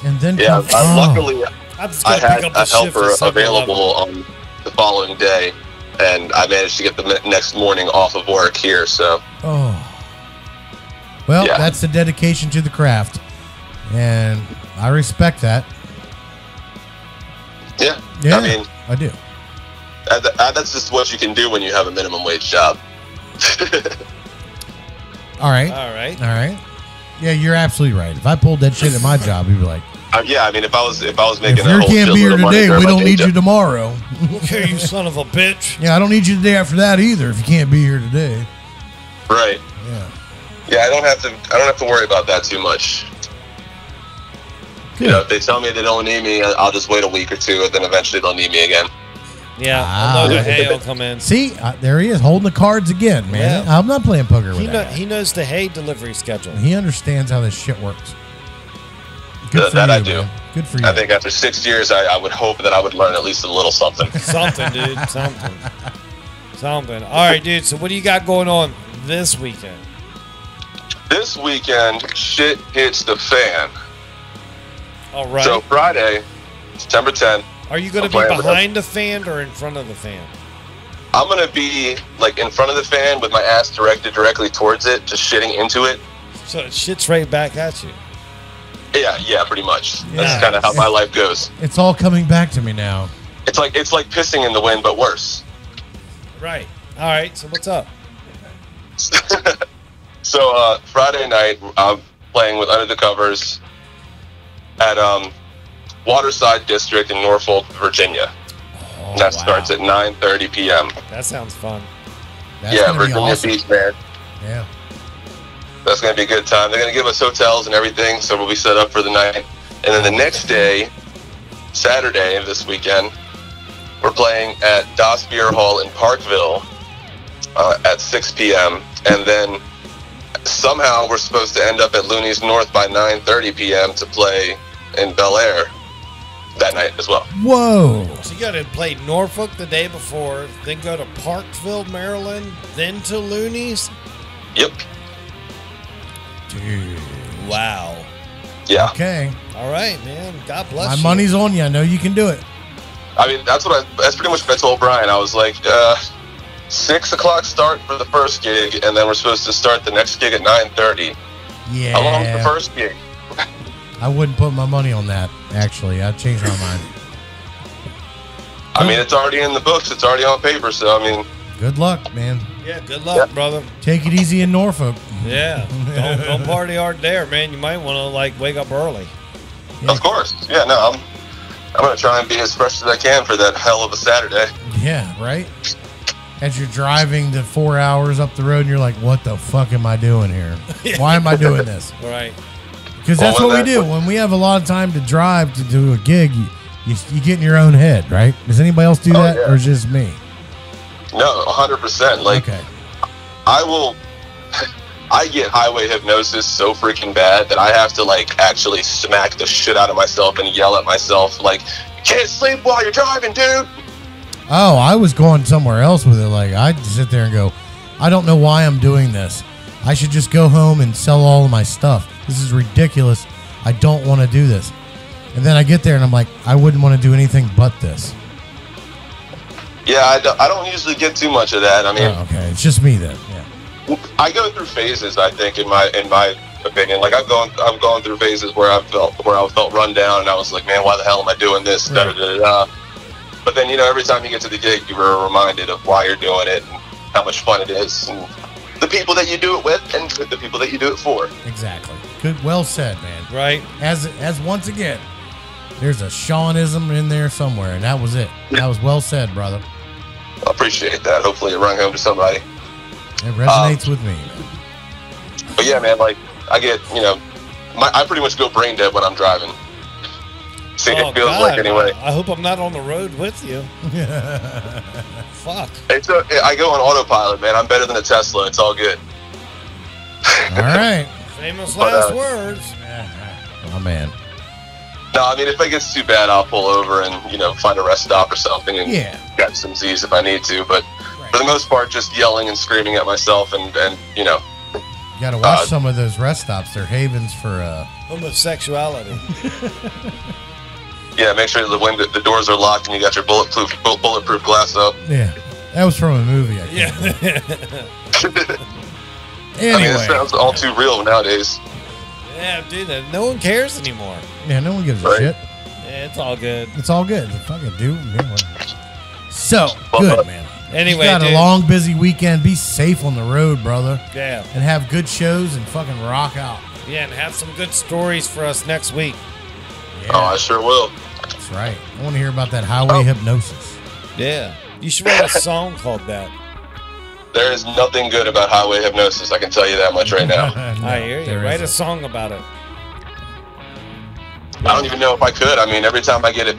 Speaker 4: And then
Speaker 5: luckily
Speaker 3: I
Speaker 5: had a helper available on the following day, and I managed to get the next morning off of work here. So.
Speaker 4: Oh. Well, that's the dedication to the craft, and I respect that.
Speaker 5: Yeah.
Speaker 4: Yeah,
Speaker 5: I mean,
Speaker 4: I do.
Speaker 5: That's just what you can do when you have a minimum wage job.
Speaker 4: All right. Yeah, you're absolutely right. If I pulled that shit at my job, you'd be like,
Speaker 5: yeah, I mean, if I was making
Speaker 4: if you can't be here today, we don't need you tomorrow.
Speaker 3: Okay, you son of a bitch.
Speaker 4: Yeah, I don't need you the day after that either. If you can't be here today.
Speaker 5: Right.
Speaker 4: Yeah.
Speaker 5: Yeah, I don't have to worry about that too much.
Speaker 4: Good.
Speaker 5: If they tell me they don't need me, I'll just wait a week or two, and then eventually they'll need me again.
Speaker 3: Yeah, I'll know the hay will come in.
Speaker 4: See, there he is, holding the cards again, man.
Speaker 3: Yeah.
Speaker 4: I'm not playing poker with that.
Speaker 3: He knows the hay delivery schedule.
Speaker 4: He understands how this shit works. Good for
Speaker 5: that
Speaker 4: you,
Speaker 5: I do.
Speaker 4: Man. Good for you.
Speaker 5: I think after 6 years, I would hope that I would learn at least a little something.
Speaker 3: Something, dude. Something. All right, dude. So what do you got going on this weekend?
Speaker 5: This weekend, shit hits the fan.
Speaker 3: All right.
Speaker 5: So Friday, September 10th.
Speaker 3: Are you going to be behind the fan or in front of the fan?
Speaker 5: I'm going to be like in front of the fan with my ass directed directly towards it, just shitting into it.
Speaker 3: So it shits right back at you.
Speaker 5: Yeah, pretty much. That's kind of how my life goes.
Speaker 4: It's all coming back to me now.
Speaker 5: It's like pissing in the wind, but worse.
Speaker 3: Right. All right. So what's up?
Speaker 5: So Friday night, I'm playing with Under the Covers at Waterside District in Norfolk, Virginia. And that starts at 9:30 p.m.
Speaker 3: That sounds fun.
Speaker 4: That's
Speaker 5: Yeah,
Speaker 4: gonna be
Speaker 5: Virginia
Speaker 4: awesome.
Speaker 5: Beach, man.
Speaker 4: Yeah.
Speaker 5: That's going to be a good time. They're going to give us hotels and everything, so we'll be set up for the night. And then the next day, Saturday of this weekend, we're playing at Das Beer Hall in Parkville at 6 p.m. And then somehow we're supposed to end up at Looney's North by 9:30 p.m. to play in Bel Air that night as well.
Speaker 4: Whoa.
Speaker 3: So you got to play Norfolk the day before, then go to Parkville, Maryland, then to Looney's.
Speaker 5: Yep.
Speaker 4: Dude.
Speaker 3: Wow.
Speaker 5: Yeah.
Speaker 4: Okay.
Speaker 3: All right, man. God bless
Speaker 4: My
Speaker 3: you.
Speaker 4: money's on you. I know you can do it.
Speaker 5: I mean, that's pretty much what I told Brian. I was like, 6 o'clock start for the first gig, and then we're supposed to start the next gig at 9:30.
Speaker 4: Yeah.
Speaker 5: How long's the first gig?
Speaker 4: I wouldn't put my money on that, actually. I'd change my mind.
Speaker 5: I mean, it's already in the books. It's already on paper. So, I mean,
Speaker 4: Good luck, man.
Speaker 3: Yeah, good luck,
Speaker 5: Yeah.
Speaker 3: brother.
Speaker 4: Take it easy in Norfolk.
Speaker 3: Yeah. Don't party hard there, man. You might want to, like, wake up early.
Speaker 4: Yeah.
Speaker 5: of course. Yeah, no, I'm going to try and be as fresh as I can for that hell of a Saturday.
Speaker 4: Yeah, right? As you're driving the 4 hours up the road and you're like, what the fuck am I doing here? Why am I doing this?
Speaker 3: Right.
Speaker 4: Because that's
Speaker 5: Well,
Speaker 4: what we do. When we have a lot of time to drive to do a gig, you get in your own head, right? Does anybody else do that,
Speaker 5: yeah.
Speaker 4: or just me?
Speaker 5: No, 100%. Like,
Speaker 4: Okay.
Speaker 5: I get highway hypnosis so freaking bad that I have to, like, actually smack the shit out of myself and yell at myself, like, you can't sleep while you're driving, dude.
Speaker 4: Oh, I was going somewhere else with it. Like, I'd sit there and go, I don't know why I'm doing this. I should just go home and sell all of my stuff. This is ridiculous. I don't want to do this. And then I get there and I'm like, I wouldn't want to do anything but this.
Speaker 5: Yeah, I don't usually get too much of that. I mean,
Speaker 4: Oh, okay, it's just me then. Yeah.
Speaker 5: I go through phases. I think, in my opinion, like I've gone through phases where I felt run down, and I was like, man, why the hell am I doing this?
Speaker 4: Right.
Speaker 5: Da, da, da, da. But then, every time you get to the gig, you were reminded of why you're doing it and how much fun it is, and the people that you do it with, and the people that you do it for.
Speaker 4: Exactly. Good. Well said, man.
Speaker 3: Right.
Speaker 4: As once again, there's a Seanism in there somewhere, and that was it. That was well said, brother.
Speaker 5: I appreciate that. Hopefully, it rang home to somebody.
Speaker 4: It resonates with me. Man.
Speaker 5: But yeah, man, like I get, I pretty much go brain dead when I'm driving. See,
Speaker 3: Oh,
Speaker 5: it feels
Speaker 3: God.
Speaker 5: like anyway.
Speaker 3: I hope I'm not on the road with you. Fuck.
Speaker 5: I go on autopilot, man. I'm better than a Tesla. It's all good.
Speaker 4: All right.
Speaker 3: Famous
Speaker 5: But,
Speaker 3: last words.
Speaker 4: Oh, man.
Speaker 5: No, I mean, if it gets too bad, I'll pull over and, find a rest stop or something and
Speaker 4: Yeah.
Speaker 5: get some Z's if I need to. But for the most part, just yelling and screaming at myself and
Speaker 4: You got to watch some of those rest stops. They're havens for...
Speaker 3: Homosexuality.
Speaker 5: yeah, make sure the doors are locked and you got your bulletproof glass up.
Speaker 4: Yeah. That was from a movie, I think.
Speaker 3: Yeah.
Speaker 5: I mean,
Speaker 4: Anyway.
Speaker 5: it sounds all too real nowadays.
Speaker 3: Yeah, dude. No one cares anymore.
Speaker 4: Yeah, no one gives a
Speaker 5: Right.
Speaker 4: shit.
Speaker 3: Yeah, it's all good.
Speaker 4: It's all good. The fucking dude. Anyway. So,
Speaker 5: Well,
Speaker 4: good, man.
Speaker 3: Anyway,
Speaker 4: You got
Speaker 3: dude.
Speaker 4: a long, busy weekend. Be safe on the road, brother.
Speaker 3: Yeah.
Speaker 4: And have good shows and fucking rock out.
Speaker 3: Yeah, and have some good stories for us next week.
Speaker 4: Yeah,
Speaker 5: Oh, I sure will.
Speaker 4: that's right. I want to hear about that highway hypnosis.
Speaker 3: Yeah. You should write a song called that.
Speaker 5: There is nothing good about highway hypnosis. I can tell you that much right now.
Speaker 4: No,
Speaker 3: I hear you.
Speaker 4: there
Speaker 3: Write a
Speaker 4: isn't.
Speaker 3: song about it.
Speaker 5: I don't even know if I could. I mean, every time I get it,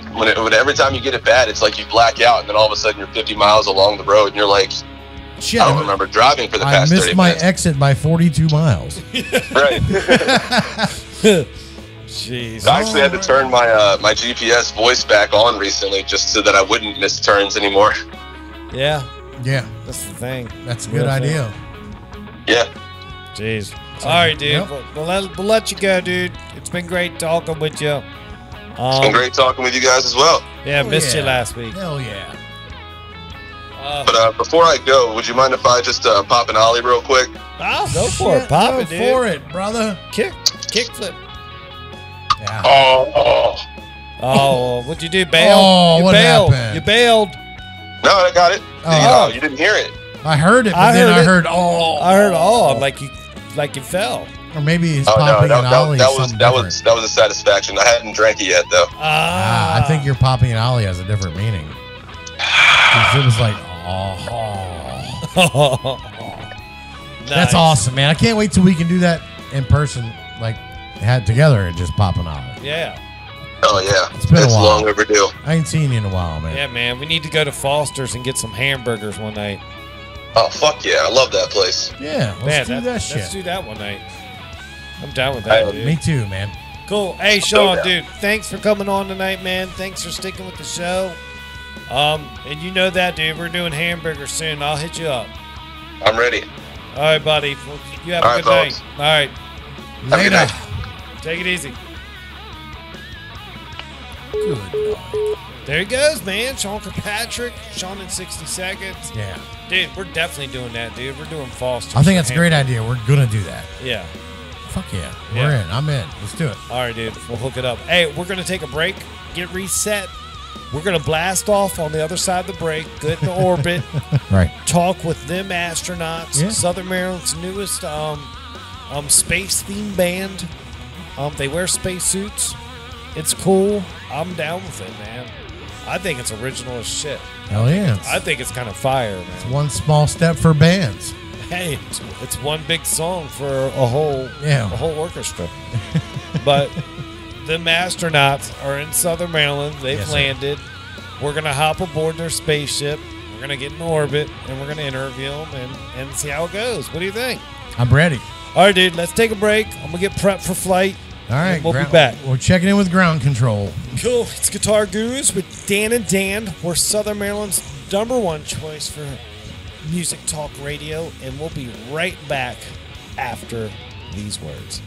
Speaker 5: every time you get it bad, it's like you black out, and then all of a sudden you're 50 miles along the road, and you're like,
Speaker 4: Shit,
Speaker 5: I don't remember driving for the
Speaker 4: I
Speaker 5: past
Speaker 4: missed
Speaker 5: 30
Speaker 4: my
Speaker 5: minutes.
Speaker 4: exit by 42 miles.
Speaker 5: Right.
Speaker 3: Jeez.
Speaker 5: I actually had to turn my my GPS voice back on recently just so that I wouldn't miss turns anymore.
Speaker 3: Yeah,
Speaker 4: Yeah,
Speaker 3: that's the thing.
Speaker 4: that's a good
Speaker 3: Real thing.
Speaker 4: idea.
Speaker 5: Yeah.
Speaker 3: Jeez. All right, dude.
Speaker 4: Yep.
Speaker 3: We'll let you go, dude. It's been great talking with you.
Speaker 5: It's been great talking with you guys as well.
Speaker 3: Yeah,
Speaker 4: Oh,
Speaker 3: missed you
Speaker 4: yeah.
Speaker 3: last week.
Speaker 4: Hell yeah.
Speaker 5: But before I go, would you mind if I just pop an ollie real quick?
Speaker 3: Oh, go for
Speaker 4: Shit,
Speaker 3: it. Pop
Speaker 4: go
Speaker 3: it, dude.
Speaker 4: for it, brother.
Speaker 3: Kick flip.
Speaker 4: Yeah.
Speaker 5: Oh.
Speaker 3: Oh, what'd you do? Bail?
Speaker 4: Oh,
Speaker 3: you
Speaker 4: what
Speaker 3: bailed.
Speaker 4: happened?
Speaker 3: You bailed.
Speaker 5: No, I got it.
Speaker 4: Oh.
Speaker 5: You didn't hear it.
Speaker 4: I heard it, but
Speaker 3: I
Speaker 4: then
Speaker 3: heard
Speaker 4: I
Speaker 3: it.
Speaker 4: heard, oh.
Speaker 3: I heard all like you fell.
Speaker 4: Or maybe he's
Speaker 5: Oh no,
Speaker 4: popping an
Speaker 5: that
Speaker 4: ollie.
Speaker 5: was
Speaker 4: something
Speaker 5: that
Speaker 4: different.
Speaker 5: was a satisfaction. I hadn't drank it yet though.
Speaker 4: I think your popping an ollie has a different meaning. 'Cause it was like, That's awesome, man. I can't wait till we can do that in person, like had together and just pop an olive.
Speaker 3: Yeah.
Speaker 5: Oh yeah,
Speaker 4: It's been a while.
Speaker 5: long overdue.
Speaker 4: I ain't seen you in a while, man.
Speaker 3: Yeah, man. We need to go to Foster's and get some hamburgers one night.
Speaker 5: Oh fuck yeah, I love that place.
Speaker 4: Yeah, let's do that shit.
Speaker 3: Let's do that one night. I'm down with that, dude.
Speaker 4: Me too, man.
Speaker 3: Cool. Hey, Sean,
Speaker 5: down.
Speaker 3: dude, thanks for coming on tonight, man. Thanks for sticking with the show. And you know that, dude. We're doing hamburgers soon. I'll hit you up.
Speaker 5: I'm ready.
Speaker 3: All right, buddy. Well, you have
Speaker 5: All
Speaker 3: a
Speaker 5: right,
Speaker 3: good night.
Speaker 5: folks.
Speaker 3: All right.
Speaker 5: Have a good night.
Speaker 3: Take it easy.
Speaker 4: Good night.
Speaker 3: There he goes, man. Sean Kirkpatrick. Sean in 60 seconds.
Speaker 4: Yeah.
Speaker 3: Dude, we're definitely doing that, dude. We're doing Foster's.
Speaker 4: I think that's a great idea. We're going to do that.
Speaker 3: Yeah.
Speaker 4: Fuck yeah.
Speaker 3: Yeah.
Speaker 4: We're in. I'm in. Let's do it.
Speaker 3: All right, dude. We'll hook it up. Hey, we're going to take a break, get reset. We're going to blast off on the other side of the break, get in orbit,
Speaker 4: Right.
Speaker 3: talk with them astronauts,
Speaker 4: Yeah.
Speaker 3: Southern Maryland's newest space-themed band. They wear spacesuits. It's cool. I'm down with it, man. I think it's original as shit.
Speaker 4: Hell yeah.
Speaker 3: I think it's kind of fire, man.
Speaker 4: One small step for bands.
Speaker 3: Hey, it's one big song for a whole orchestra. But them astronauts are in Southern Maryland. They've
Speaker 4: Yes, sir.
Speaker 3: landed. We're gonna hop aboard their spaceship. We're gonna get in orbit and we're gonna interview them and see how it goes. What do you think?
Speaker 4: I'm ready.
Speaker 3: All right, dude. Let's take a break. I'm gonna get prepped for flight.
Speaker 4: All right.
Speaker 3: And we'll be back.
Speaker 4: We're checking in with ground control.
Speaker 3: Cool. It's Guitar Gurus with Dan and Dan. We're Southern Maryland's #1 choice for music talk radio, and we'll be right back after these words.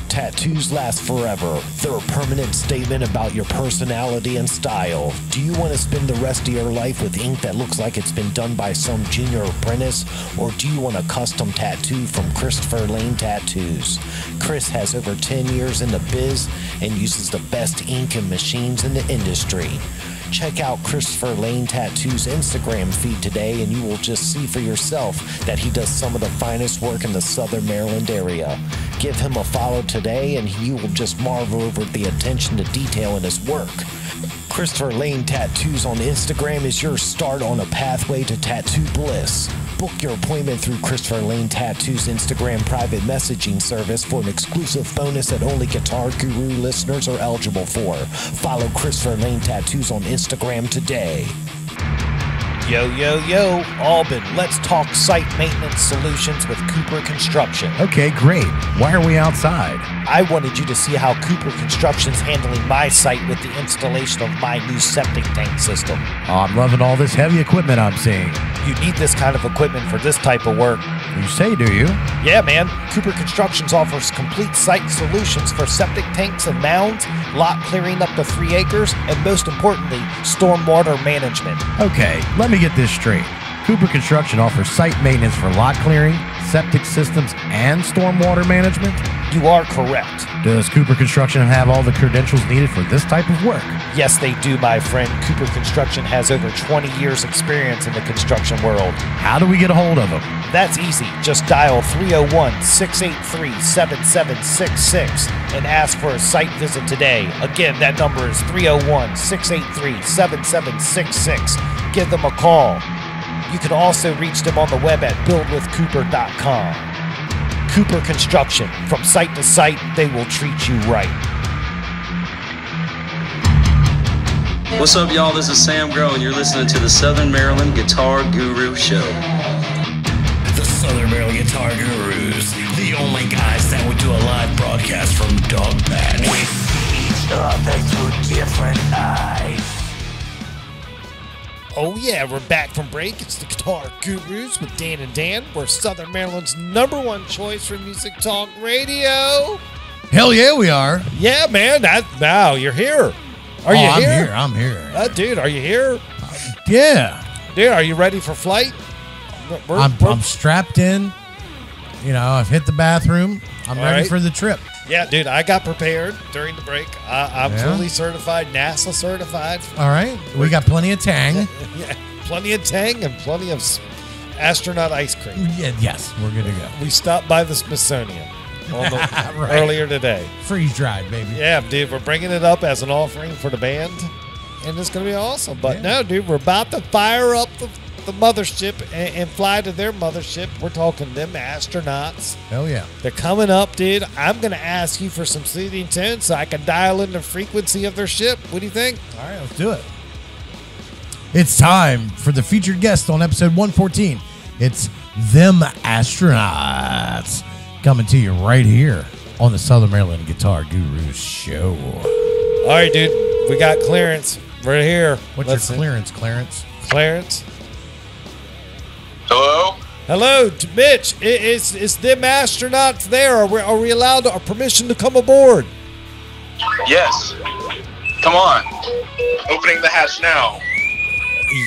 Speaker 3: Tattoos last forever. They're a permanent statement about your personality and style. Do you want to spend the rest of your life with ink that looks like it's been done by some junior apprentice? Or do you want a custom tattoo from Christopher Lane Tattoos? Chris has over 10 years in the biz and uses the best ink and machines in the industry. Check out Christopher Lane Tattoo's Instagram feed today and you will just see for yourself that he does some of the finest work in the Southern Maryland area. Give him a follow today and you will just marvel over the attention to detail in his work. Christopher Lane Tattoos on Instagram is your start on a pathway to tattoo bliss. Book your appointment through Christopher Lane Tattoo's Instagram private messaging service for an exclusive bonus that only Guitar Guru listeners are eligible for. Follow Christopher Lane Tattoos on Instagram today. Yo, yo, yo, Alban, let's talk site maintenance solutions with Cooper Construction.
Speaker 1: Okay, great. Why are we outside?
Speaker 3: I wanted you to see how Cooper Construction's handling my site with the installation of my new septic tank system.
Speaker 1: Oh, I'm loving all this heavy equipment I'm seeing.
Speaker 3: You need this kind of equipment for this type of work.
Speaker 1: You say, do you?
Speaker 3: Yeah, man. Cooper Constructions offers complete site solutions for septic tanks and mounds, lot clearing up to 3 acres, and most importantly, stormwater management.
Speaker 1: Okay, let me get this straight. Cooper Construction offers site maintenance for lot clearing, septic systems, and stormwater management?
Speaker 3: You are correct.
Speaker 1: Does Cooper Construction have all the credentials needed for this type of work?
Speaker 3: Yes, they do, my friend. Cooper Construction has over 20 years experience in the construction world.
Speaker 1: How do we get a hold of them?
Speaker 3: That's easy. Just dial 301-683-7766 and ask for a site visit today. Again, that number is 301-683-7766. Give them a call. You can also reach them on the web at buildwithcooper.com. Cooper Construction. From site to site, they will treat you right.
Speaker 6: What's up, y'all? This is Sam Grow, and you're listening to the Southern Maryland Guitar Guru Show.
Speaker 2: The Southern Maryland Guitar Gurus, the only guys that would do a live broadcast from Dog Patch. We see each other through different eyes.
Speaker 3: Oh yeah, we're back from break. It's the Guitar Gurus with Dan and Dan. We're Southern Maryland's #1 choice for music talk radio.
Speaker 4: Hell yeah, we are.
Speaker 3: Yeah, man. Now you're here. Are you here?
Speaker 4: I'm here.
Speaker 3: Dude, are you here?
Speaker 4: Yeah.
Speaker 3: Dude, are you ready for flight?
Speaker 4: I'm strapped in. You know, I've hit the bathroom. I'm
Speaker 3: All
Speaker 4: ready
Speaker 3: right.
Speaker 4: for the trip.
Speaker 3: Yeah, dude, I got prepared during the break. I'm
Speaker 4: Yeah?
Speaker 3: fully certified, NASA certified.
Speaker 4: All right. We got plenty of tang.
Speaker 3: Yeah, plenty of tang and plenty of astronaut ice cream.
Speaker 4: Yeah, yes, we're good to go.
Speaker 3: We stopped by the Smithsonian. earlier today.
Speaker 4: Freeze dried, baby.
Speaker 3: Yeah, dude, we're bringing it up as an offering for the band, and it's going to be awesome. But no, dude, we're about to fire up the mothership and fly to their mothership. We're talking them astronauts.
Speaker 4: Hell yeah.
Speaker 3: They're coming up, dude. I'm going to ask you for some soothing tunes so I can dial in the frequency of their ship. What do you think?
Speaker 4: All right, let's do it. It's time for the featured guest on episode 114. It's them astronauts coming to you right here on the Southern Maryland Guitar Gurus show.
Speaker 3: All right, dude. We got clearance. We're here.
Speaker 4: What's your clearance, Clarence?
Speaker 3: Clarence?
Speaker 5: Hello?
Speaker 3: Hello, Mitch. It's them astronauts there. Are we allowed permission to come aboard?
Speaker 5: Yes. Come on. Opening the hatch now.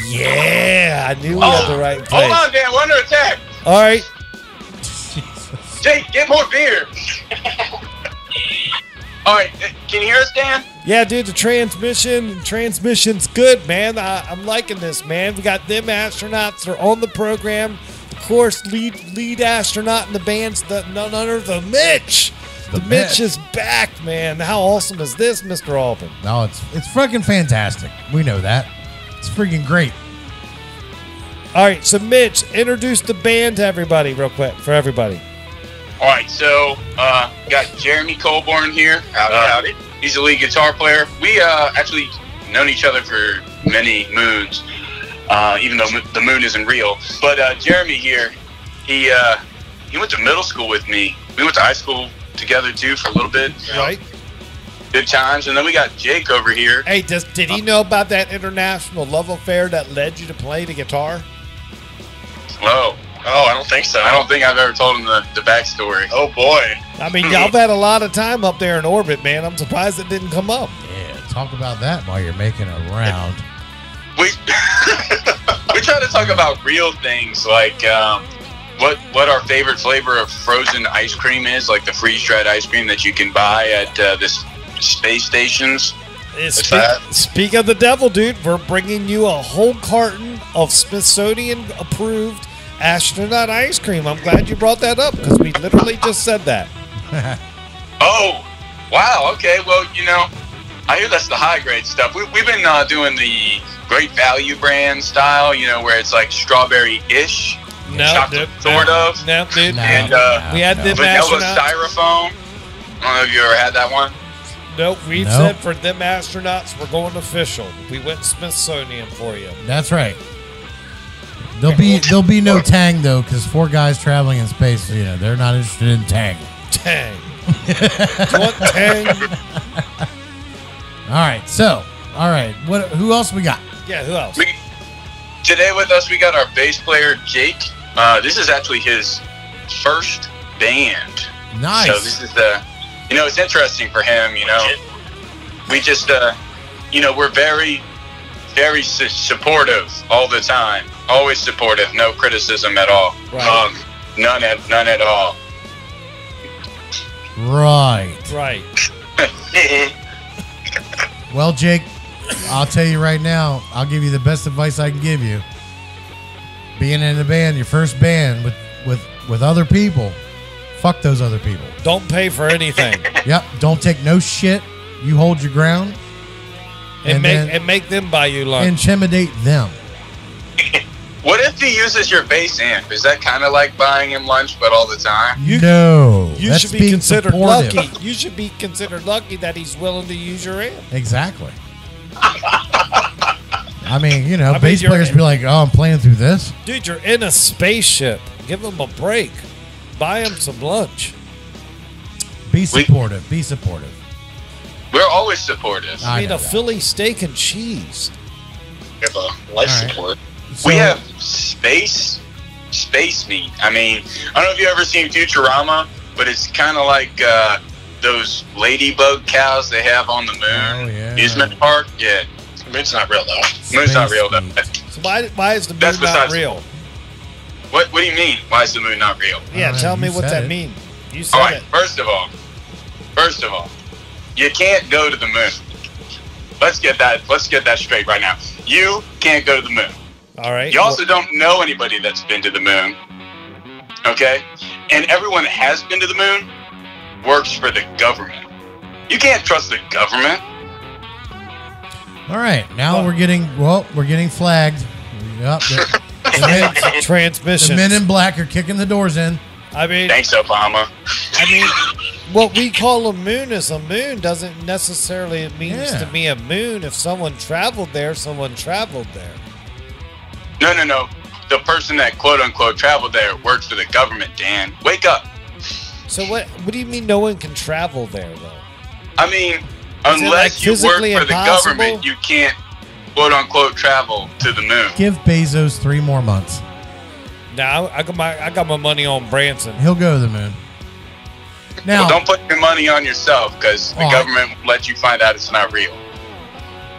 Speaker 3: Yeah, I knew we had the right place.
Speaker 5: Hold on, Dan. We're under attack.
Speaker 3: All right.
Speaker 5: Jake, get more beer. All right. Can you hear us, Dan?
Speaker 3: Yeah, dude, the transmission's good, man. I'm liking this, man. We got them astronauts. They're on the program. Of course, lead astronaut in the band's none other than Mitch. The Mitch is back, man. How awesome is this, Mr. Alban?
Speaker 4: No, it's fucking fantastic. We know that. It's freaking great.
Speaker 3: All right, so Mitch, introduce the band to everybody real quick, for everybody.
Speaker 5: All right, so got Jeremy Colborn here. Howdy. He's a lead guitar player. We actually known each other for many moons, even though the moon isn't real. But Jeremy here, he went to middle school with me. We went to high school together too for a little bit.
Speaker 3: Right.
Speaker 5: Good times. And then we got Jake over here.
Speaker 3: Hey, did he know about that international love affair that led you to play the guitar?
Speaker 5: Oh, I don't think so. I don't think I've ever told him the backstory. Oh, boy.
Speaker 3: I mean, y'all had a lot of time up there in orbit, man. I'm surprised it didn't come up.
Speaker 4: Yeah, talk about that while you're making a round.
Speaker 5: We try to talk about real things, like what our favorite flavor of frozen ice cream is, like the freeze-dried ice cream that you can buy at the space stations.
Speaker 3: Speak of the devil, dude. We're bringing you a whole carton of Smithsonian-approved astronaut ice cream. I'm glad you brought that up because we literally just said that.
Speaker 5: Oh, wow. Okay. Well, I hear that's the high-grade stuff. We've been doing the Great Value brand style, where it's like strawberry-ish. Chocolate, sort of.
Speaker 3: No, dude.
Speaker 5: And
Speaker 3: we had them
Speaker 5: vanilla
Speaker 3: astronauts.
Speaker 5: Styrofoam. I don't know if you ever had that one.
Speaker 3: Nope, we said for them astronauts, we're going official. We went Smithsonian for you.
Speaker 4: That's right. There'll be no Tang though, because 4 guys traveling in space, they're not interested in Tang.
Speaker 3: Tang. Do you want Tang?
Speaker 4: All right. Who else we got?
Speaker 3: Yeah, who else?
Speaker 5: Today with us, we got our bass player, Jake. This is actually his first band.
Speaker 4: Nice.
Speaker 5: So this is it's interesting for him, We just, we're very, very supportive all the time. Always supportive. No criticism at all.
Speaker 3: Right.
Speaker 5: None at all.
Speaker 4: Right. Well, Jake, I'll tell you right now, I'll give you the best advice I can give you. Being in a band, your first band with other people, fuck those other people.
Speaker 3: Don't pay for anything.
Speaker 4: Yep. Don't take no shit. You hold your ground.
Speaker 3: And make them buy you lunch.
Speaker 4: Intimidate them.
Speaker 5: What if he uses your bass amp? Is that kind of like buying him lunch, but all the time?
Speaker 3: You
Speaker 4: that's
Speaker 3: should be
Speaker 4: being
Speaker 3: considered
Speaker 4: supportive.
Speaker 3: lucky. You should be considered lucky that he's willing to use your amp.
Speaker 4: Exactly. I mean, bass players be like, "Oh, I'm playing through this."
Speaker 3: Dude, you're in a spaceship. Give him a break. Buy him some lunch.
Speaker 4: Be supportive. Be supportive.
Speaker 5: We're always supportive.
Speaker 3: I mean,
Speaker 4: know
Speaker 3: a
Speaker 4: that.
Speaker 3: Philly steak and cheese.
Speaker 5: We have a life support.
Speaker 4: So-
Speaker 5: We have space meat. I mean, I don't know if you've ever seen Futurama, but it's kind of like those ladybug cows they have on the moon.
Speaker 4: Oh, yeah.
Speaker 5: Amusement park. Yeah. Moon's not real, though. Moon's not real, though.
Speaker 3: So why is the moon
Speaker 5: That's
Speaker 3: not
Speaker 5: besides-
Speaker 3: real?
Speaker 5: What do you mean? Why is the moon not real?
Speaker 3: Yeah,
Speaker 4: know,
Speaker 3: tell me
Speaker 4: you
Speaker 3: what
Speaker 4: said
Speaker 3: that
Speaker 4: it.
Speaker 3: means. You said
Speaker 5: All right.
Speaker 3: it.
Speaker 5: First of all, you can't go to the moon. Let's get that straight right now. You can't go to the moon.
Speaker 3: All right.
Speaker 5: You also don't know anybody that's been to the moon. Okay? And everyone that has been to the moon works for the government. You can't trust the government.
Speaker 4: All right, now we're getting flagged. Yep,
Speaker 3: Transmission.
Speaker 4: the men in black are kicking the doors in.
Speaker 3: I mean,
Speaker 5: Thanks, Obama.
Speaker 3: I mean, what we call a moon is a moon doesn't necessarily it means to be a moon. If someone traveled there, someone traveled there.
Speaker 5: No. The person that quote unquote traveled there works for the government, Dan. Wake up.
Speaker 3: So what do you mean no one can travel there though?
Speaker 5: I mean, unless you work for the government, you can't quote unquote travel to the moon.
Speaker 4: Give Bezos 3 more months.
Speaker 3: Now I got my money on Branson.
Speaker 4: He'll go to the moon. Now,
Speaker 5: Well, don't put your money on yourself because the government will let you find out it's not real.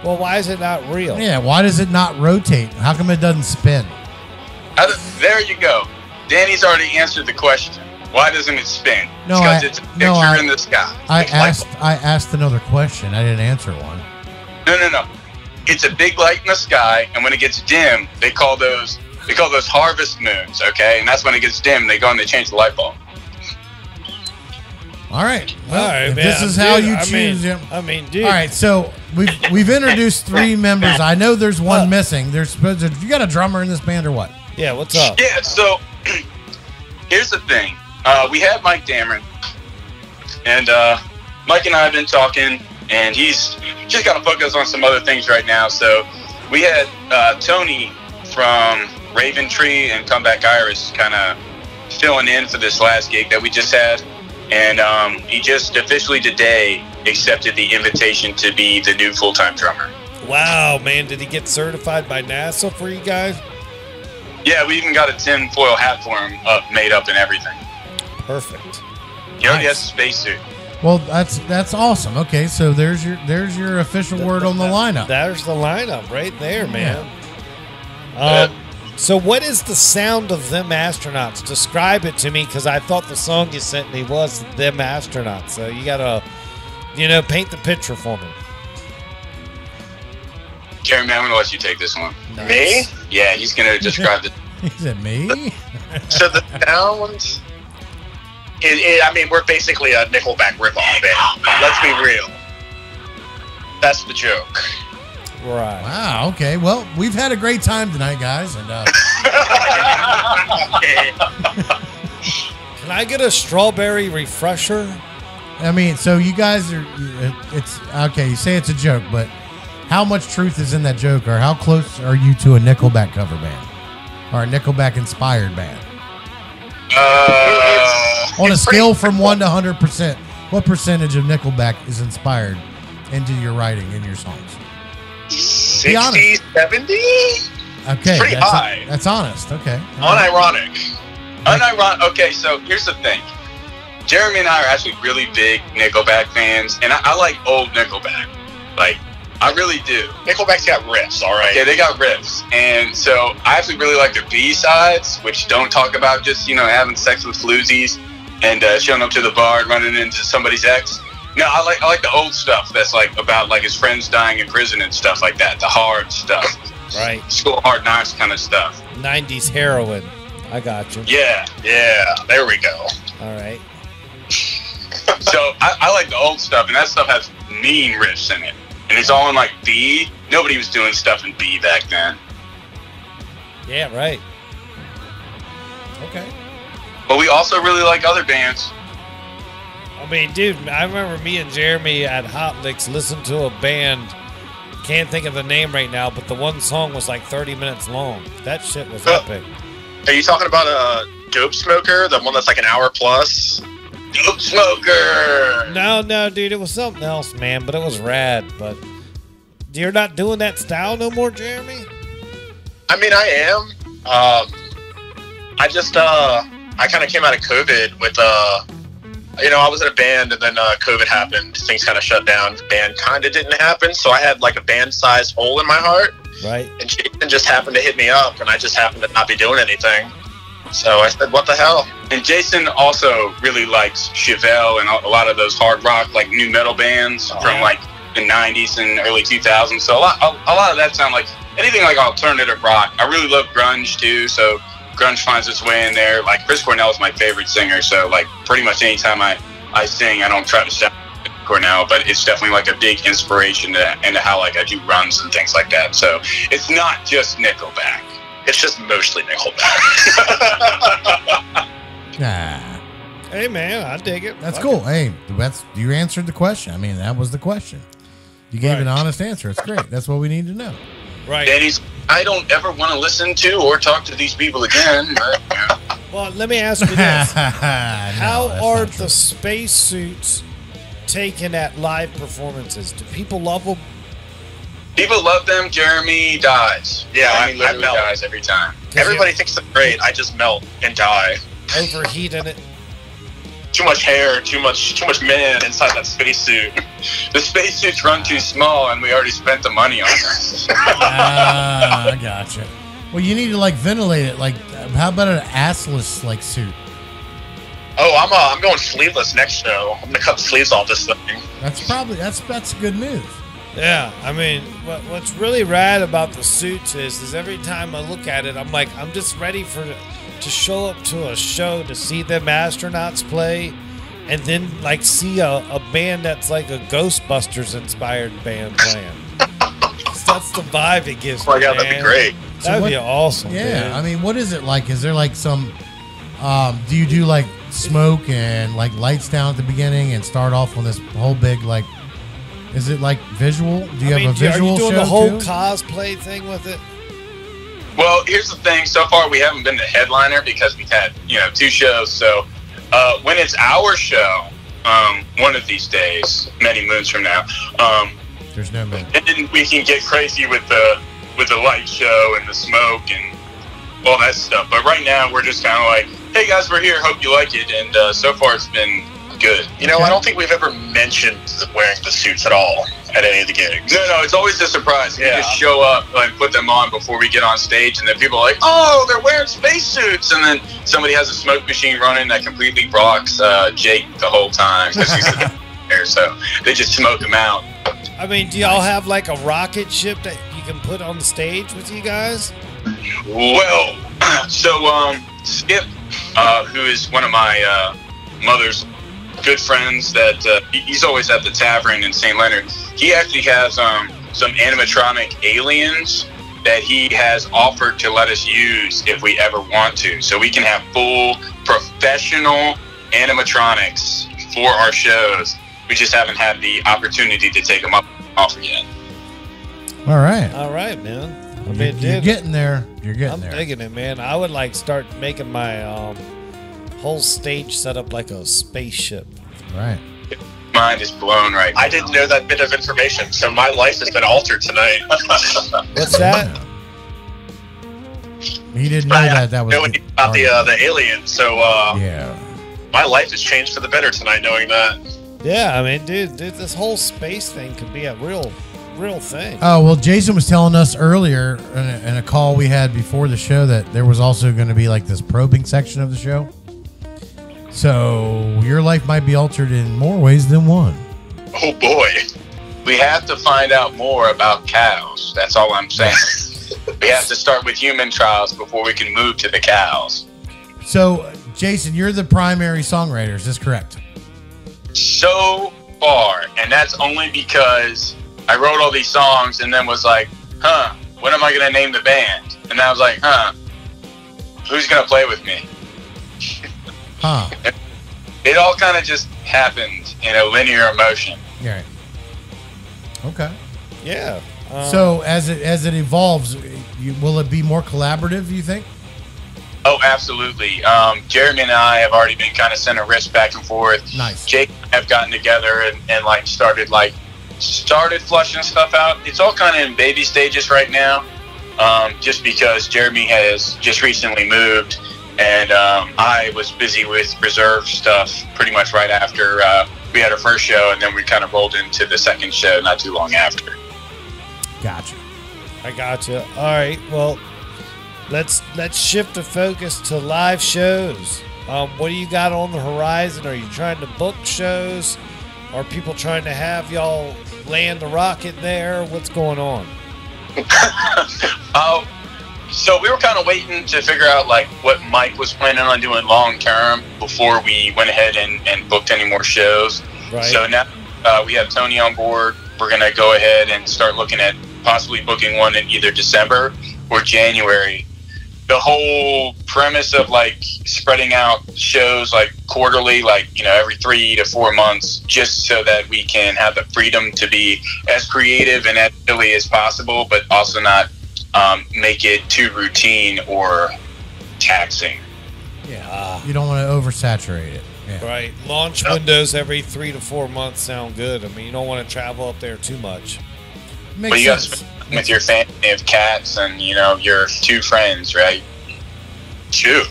Speaker 3: Well, why is it not real?
Speaker 4: yeah, why does it not rotate? How come it doesn't spin?
Speaker 5: There you go. Danny's already answered the question. Why doesn't it spin?
Speaker 4: No,
Speaker 5: Because it's a picture in the sky.
Speaker 4: I asked another question. I didn't answer one.
Speaker 5: No. It's a big light in the sky, and when it gets dim, they call those harvest moons, okay? And that's when it gets dim, they go and they change the light bulb.
Speaker 4: All right. Well,
Speaker 3: All right,
Speaker 4: if
Speaker 3: man.
Speaker 4: this is how you
Speaker 3: I
Speaker 4: choose.
Speaker 3: mean, I mean, dude.
Speaker 4: All right, so we've introduced 3 members. I know there's one missing. There's supposed to, you got a drummer in this band or what?
Speaker 3: Yeah, what's up?
Speaker 5: Yeah, so here's the thing. We had Mike Dameron, and Mike and I have been talking, and he's just got to focus on some other things right now. So we had Tony from Raven Tree and Comeback Iris kind of filling in for this last gig that we just had. And he just officially today accepted the invitation to be the new full-time drummer.
Speaker 3: Wow, man, did he get certified by NASA for you guys?
Speaker 5: Yeah, we even got a tinfoil hat for him made up and everything.
Speaker 3: Perfect.
Speaker 5: He already has a spacesuit.
Speaker 4: Well, that's awesome. Okay, so there's your official word on the lineup.
Speaker 3: There's the lineup right there, man. So what is the sound of Them Astronauts? Describe it to me, because I thought the song you sent me was Them Astronauts. So you got to, paint the picture for me.
Speaker 5: Jeremy, I'm going to let you take this one.
Speaker 3: Nice.
Speaker 5: Me? Yeah, he's going to describe it.
Speaker 4: He said me?
Speaker 7: So the sound, I mean, we're basically a Nickelback ripoff band. Let's be real. That's the joke.
Speaker 3: Right.
Speaker 4: Wow, okay. Well, we've had a great time tonight, guys. And
Speaker 3: Can I get a strawberry refresher?
Speaker 4: I mean, so you guys are, it's, okay, you say it's a joke, but how much truth is in that joke, or how close are you to a Nickelback cover band? Or a Nickelback-inspired band? On a scale from 1 to 100%, what percentage of Nickelback is inspired into your writing in your songs?
Speaker 7: 60, 70?
Speaker 4: Okay,
Speaker 7: Pretty high.
Speaker 4: That's honest. Okay.
Speaker 7: Unironic.
Speaker 5: Okay, so here's the thing. Jeremy and I are actually really big Nickelback fans, and I like old Nickelback. Like, I really do.
Speaker 7: Nickelback's got riffs, all right?
Speaker 5: Yeah, they got riffs. And so I actually really like their B-sides, which don't talk about just, having sex with floozies and showing up to the bar and running into somebody's ex. No, I like the old stuff that's like about like his friends dying in prison and stuff like that. The hard stuff.
Speaker 3: Right.
Speaker 5: School Hard Knocks kind of stuff.
Speaker 3: 90s heroin. I got you.
Speaker 7: Yeah, there we go.
Speaker 3: All right.
Speaker 5: So I like the old stuff, and that stuff has mean riffs in it. And it's all in like B. Nobody was doing stuff in B back then.
Speaker 3: Yeah, right. Okay.
Speaker 5: But we also really like other bands.
Speaker 3: I mean, dude, I remember me and Jeremy at Hot Licks listened to a band. Can't think of the name right now, but the one song was like 30 minutes long. That shit was epic.
Speaker 7: Are you talking about a Dope Smoker, the one that's like an hour plus?
Speaker 5: Dope Smoker!
Speaker 3: No, dude, it was something else, man, but it was rad. But you're not doing that style no more, Jeremy?
Speaker 7: I mean, I am. I just, I kind of came out of COVID with, I was in a band, and then COVID happened. Things kind of shut down. The band kind of didn't happen, so I had like a band-sized hole in my heart.
Speaker 3: Right.
Speaker 7: And Jason just happened to hit me up, and I just happened to not be doing anything. So I said, what the hell?
Speaker 5: And Jason also really likes Chevelle and a lot of those hard rock, like new metal bands from like the 90s and early 2000s. So a lot of that sound like anything like alternative rock. I really love grunge too, so grunge finds its way in there. Like Chris Cornell is my favorite singer, so like pretty much anytime I
Speaker 8: I sing. I don't try to sound now, but it's definitely like a big inspiration into how like I do runs and things like that. So it's not just Nickelback.
Speaker 7: It's just mostly Nickelback.
Speaker 4: Nah.
Speaker 3: Hey, man, I dig it.
Speaker 4: That's
Speaker 3: Fuck
Speaker 4: cool.
Speaker 3: it.
Speaker 4: Hey, you answered the question. I mean, that was the question. You gave an honest answer. It's great. That's what we need to know.
Speaker 3: Right.
Speaker 8: Danny's, I don't ever want to listen to or talk to these people again. But,
Speaker 3: Well, let me ask you this. How
Speaker 4: that's
Speaker 3: are
Speaker 4: not true.
Speaker 3: the spacesuits taken at live performances? Do people love them?
Speaker 8: people love them. Jeremy dies.
Speaker 7: Yeah,
Speaker 8: Jeremy
Speaker 7: I
Speaker 8: literally
Speaker 7: melt.
Speaker 8: dies every time.
Speaker 7: Everybody thinks they're great. I just melt and die.
Speaker 3: Overheating it.
Speaker 7: Too much hair, too much man inside that spacesuit.
Speaker 8: The spacesuits run too small, and we already spent the money on them.
Speaker 4: I gotcha. Well, you need to like ventilate it. Like, how about an assless like suit?
Speaker 7: Oh, I'm going sleeveless next show. I'm gonna cut the sleeves off this thing.
Speaker 4: That's a good move.
Speaker 3: Yeah, I mean, what's really rad about the suits is every time I look at it, I'm like, I'm just ready to show up to a show to see them astronauts play, and then like see a band that's like a Ghostbusters inspired band playing. That's the vibe it gives.
Speaker 7: Oh my
Speaker 3: me,
Speaker 7: god, that'd
Speaker 3: man.
Speaker 7: be great.
Speaker 3: That'd be awesome.
Speaker 4: Yeah,
Speaker 3: dude.
Speaker 4: I mean, what is it like? Is there like some? Do you do like smoke and like lights down at the beginning and start off on this whole big like? Is it like visual? Do you have a visual
Speaker 3: Are you doing
Speaker 4: show
Speaker 3: the whole
Speaker 4: too?
Speaker 3: cosplay thing with it?
Speaker 8: Well, here's the thing. So far, we haven't been the headliner because we've had, 2 shows. So when it's our show, one of these days, many moons from now,
Speaker 4: There's no moon.
Speaker 8: and then we can get crazy with the light show and the smoke and all that stuff. But right now, we're just kind of like, hey guys, we're here. Hope you like it. And so far, it's been good.
Speaker 7: I don't think we've ever mentioned wearing the suits at all at any of the gigs.
Speaker 8: No, it's always a surprise. We
Speaker 7: Yeah.
Speaker 8: just show up and put them on before we get on stage, and then people are like, oh, they're wearing spacesuits. And then somebody has a smoke machine running that completely blocks Jake the whole time because he's there. So they just smoke him out.
Speaker 3: I mean, do y'all have like a rocket ship that you can put on the stage with you guys?
Speaker 8: Well, so Skip, who is one of my mother's good friends, that he's always at the tavern in St. Leonard. He actually has some animatronic aliens that he has offered to let us use if we ever want to. So we can have full professional animatronics for our shows. We just haven't had the opportunity to take them up offer yet.
Speaker 4: All right.
Speaker 3: All right, man. I
Speaker 4: You're
Speaker 3: mean, dude,
Speaker 4: getting there. You're getting
Speaker 3: I'm
Speaker 4: there.
Speaker 3: digging it, man. I would like start making my whole stage set up like a spaceship.
Speaker 4: Right.
Speaker 8: Mind is blown right now.
Speaker 7: I didn't know that bit of information, so my life has been altered tonight.
Speaker 3: What's that?
Speaker 4: He didn't know that was
Speaker 7: know about the alien, so
Speaker 4: yeah.
Speaker 7: my life has changed for the better tonight knowing that.
Speaker 3: Yeah, I mean, dude, this whole space thing could be a real thing.
Speaker 4: Oh, well, Jason was telling us earlier in a call we had before the show that there was also going to be like this probing section of the show. So your life might be altered in more ways than one.
Speaker 7: Oh boy.
Speaker 8: We have to find out more about cows. That's all I'm saying. We have to start with human trials before we can move to the cows.
Speaker 4: So, Jason, you're the primary songwriter. Is this correct?
Speaker 8: So far, and that's only because I wrote all these songs and then was like, what am I going to name the band? And I was like, who's going to play with me?
Speaker 4: Huh.
Speaker 8: It all kind of just happened in a linear motion.
Speaker 4: Yeah. Okay.
Speaker 3: Yeah.
Speaker 4: So as it evolves, will it be more collaborative, you think?
Speaker 8: Oh, absolutely. Jeremy and I have already been kind of sending riffs back and forth.
Speaker 4: Nice.
Speaker 8: Jake and I have gotten together and like started flushing stuff out. It's all kind of in baby stages right now, just because Jeremy has just recently moved, and I was busy with reserve stuff pretty much right after we had our first show, and then we kind of rolled into the second show not too long after.
Speaker 4: Gotcha.
Speaker 3: I gotcha. All right. Well, let's shift the focus to live shows. What do you got on the horizon? Are you trying to book shows? Are people trying to have y'all land a rocket there? What's going on?
Speaker 8: So we were kind of waiting to figure out like what Mike was planning on doing long term before we went ahead and booked any more shows.
Speaker 3: Right.
Speaker 8: So now we have Tony on board. We're going to go ahead and start looking at possibly booking one in either December or January. The whole premise of like spreading out shows like quarterly, like, you know, every 3 to 4 months, just so that we can have the freedom to be as creative and as silly as possible, but also not make it too routine or taxing.
Speaker 4: Yeah. You don't want to oversaturate it. Yeah.
Speaker 3: Right. Launch windows every 3 to 4 months sound good. I mean, you don't want to travel up there too much.
Speaker 4: Makes
Speaker 8: But you got to
Speaker 4: sense.
Speaker 8: spend with your family of cats and, you know, your 2 friends, right? 2.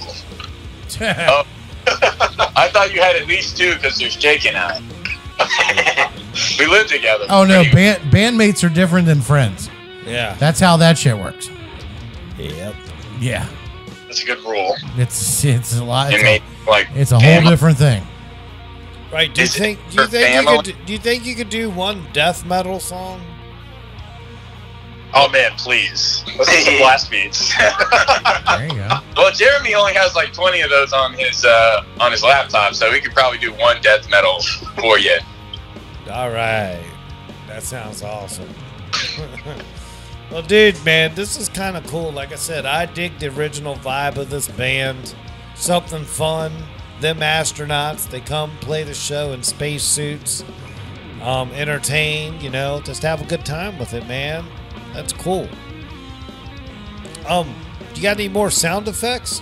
Speaker 8: Oh. I thought you had at least 2 because there's Jake and I. We live together.
Speaker 4: Oh no, bandmates are different than friends.
Speaker 3: Yeah.
Speaker 4: That's how that shit works.
Speaker 3: Yep.
Speaker 4: Yeah.
Speaker 8: That's a good rule.
Speaker 4: It's a lot.
Speaker 8: It made, like,
Speaker 4: It's a whole
Speaker 8: family.
Speaker 4: different thing.
Speaker 3: Right. Do you
Speaker 8: Is it
Speaker 3: think
Speaker 8: for family?
Speaker 3: you could do one death metal song?
Speaker 7: Oh man, please. Let's do some blast beats.
Speaker 4: There you go.
Speaker 8: Well, Jeremy only has like 20 of those on his laptop, so we could probably do one death metal for you.
Speaker 3: All right. That sounds awesome. Well, dude, man, this is kind of cool. Like I said, I dig the original vibe of this band. Something fun. Them astronauts, they come play the show in spacesuits. Entertain, you know, just have a good time with it, man. That's cool. You got any more sound effects?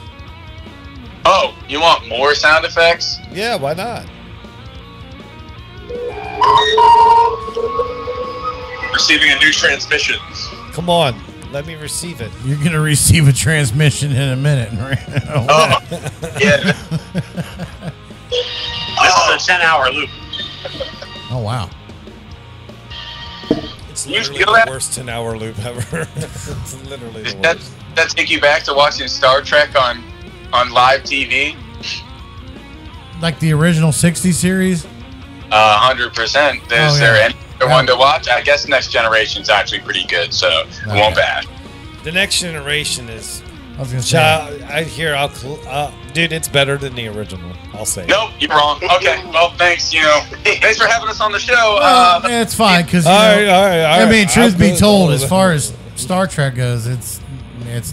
Speaker 8: Oh, you want more sound effects?
Speaker 3: Yeah, why not?
Speaker 7: Receiving a new transmission.
Speaker 3: Come on, let me receive it.
Speaker 4: You're gonna receive a transmission in a minute. Right?
Speaker 8: Oh, yeah.
Speaker 7: This is a 10-hour loop.
Speaker 4: Oh wow.
Speaker 3: It's
Speaker 8: You
Speaker 3: literally
Speaker 8: feel
Speaker 3: the
Speaker 8: that?
Speaker 3: worst 10-hour loop ever. It's literally the
Speaker 8: That
Speaker 3: worst.
Speaker 8: that take you back to watching Star Trek on live TV?
Speaker 4: Like the original '60s series.
Speaker 8: 100%. Is
Speaker 4: Oh, yeah.
Speaker 8: there any other one to watch? I guess Next Generation's actually pretty good, so it won't bad.
Speaker 3: The next generation is.
Speaker 4: I was gonna say.
Speaker 3: Dude, it's better than the original. I'll say.
Speaker 8: Nope, you're wrong. Okay, well, thanks. You know, thanks for having us on the show.
Speaker 4: Well, it's fine because
Speaker 3: All right.
Speaker 4: I mean, truth
Speaker 3: I'm
Speaker 4: be
Speaker 3: good.
Speaker 4: told, as far as Star Trek goes, it's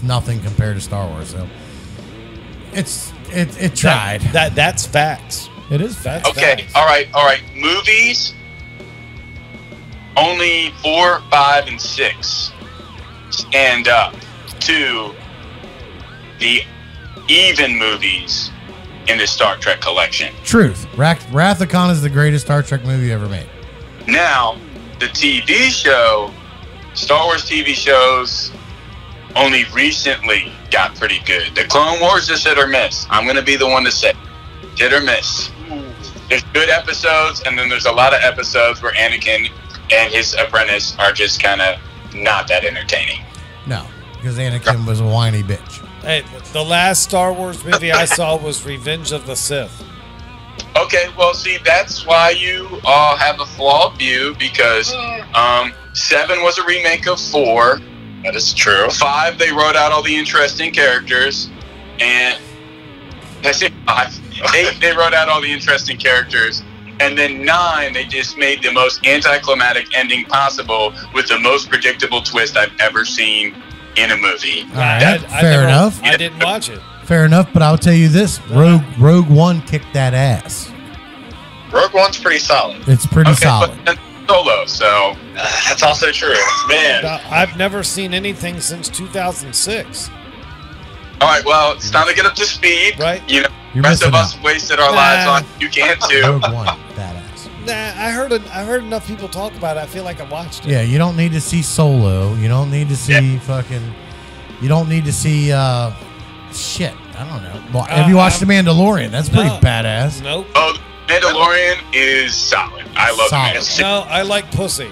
Speaker 4: nothing compared to Star Wars. So it tried.
Speaker 3: That's facts.
Speaker 4: It is fact.
Speaker 3: That's
Speaker 8: Okay,
Speaker 3: facts.
Speaker 8: all right. Movies, only 4, 5, and 6 stand up to the even movies in the Star Trek collection.
Speaker 4: Truth. Wrath of Khan is the greatest Star Trek movie ever made.
Speaker 8: Now, the TV show, Star Wars TV shows, only recently got pretty good. The Clone Wars is hit or miss. I'm going to be the one to say hit or miss. There's good episodes, and then there's a lot of episodes where Anakin and his apprentice are just kind of not that entertaining.
Speaker 4: No, because Anakin was a whiny bitch.
Speaker 3: Hey, the last Star Wars movie I saw was Revenge of the Sith.
Speaker 8: Okay, well, see, that's why you all have a flawed view, because 7 was a remake of 4.
Speaker 7: That is true.
Speaker 8: 5, they wrote out all the interesting characters, and I say 5. 8, they wrote out all the interesting characters, and then 9, they just made the most anticlimactic ending possible with the most predictable twist I've ever seen in a movie.
Speaker 4: All right, fair enough.
Speaker 3: I didn't watch it.
Speaker 4: Fair enough, but I'll tell you this: Rogue One kicked that ass.
Speaker 7: Rogue One's pretty solid.
Speaker 4: It's pretty
Speaker 8: Okay,
Speaker 4: solid.
Speaker 8: but then Solo, so
Speaker 7: That's also true. Man.
Speaker 3: I've never seen anything since 2006.
Speaker 8: all right, well, it's time to get up to speed.
Speaker 3: Right.
Speaker 8: You know,
Speaker 4: You're
Speaker 8: the rest of
Speaker 4: missing
Speaker 8: us wasted our lives on. You can too.
Speaker 4: Rogue One, badass.
Speaker 3: Nah, I heard enough people talk about it. I feel like I watched it.
Speaker 4: Yeah, you don't need to see Solo. You don't need to see fucking. You don't need to see shit. I don't know. Well, have you watched The Mandalorian? That's pretty badass.
Speaker 3: Nope.
Speaker 8: Oh, Mandalorian is solid. I love
Speaker 4: Solid.
Speaker 8: it.
Speaker 3: No, I like pussy.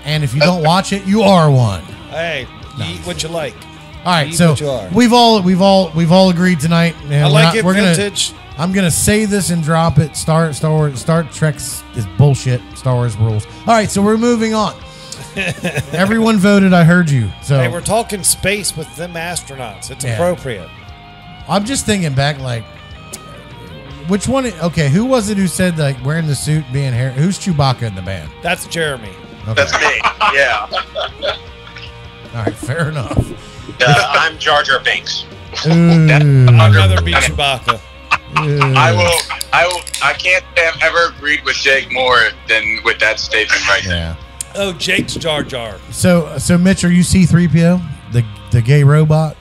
Speaker 4: And if you don't watch it, you are one.
Speaker 3: Hey, you eat what you like.
Speaker 4: All right,
Speaker 3: Eat
Speaker 4: so
Speaker 3: what you are.
Speaker 4: we've all agreed tonight. And
Speaker 3: I like it vintage.
Speaker 4: I'm gonna say this and drop it. Star Trek is bullshit. Star Wars rules. All right, so we're moving on. Everyone voted. I heard you. So
Speaker 3: Hey, we're talking space with them astronauts. It's appropriate.
Speaker 4: I'm just thinking back, like, which one? Okay, who was it who said like wearing the suit, being hair? Who's Chewbacca in the band?
Speaker 3: That's Jeremy.
Speaker 4: Okay.
Speaker 7: That's me. Yeah.
Speaker 4: All right, fair enough.
Speaker 7: I'm Jar Jar Binks.
Speaker 4: Ooh.
Speaker 3: I'd rather be Chewbacca.
Speaker 8: I can't say I've ever agreed with Jake more than with that statement right there.
Speaker 4: Yeah.
Speaker 3: Oh, Jake's Jar Jar.
Speaker 4: So Mitch, are you C-3PO, the gay robot?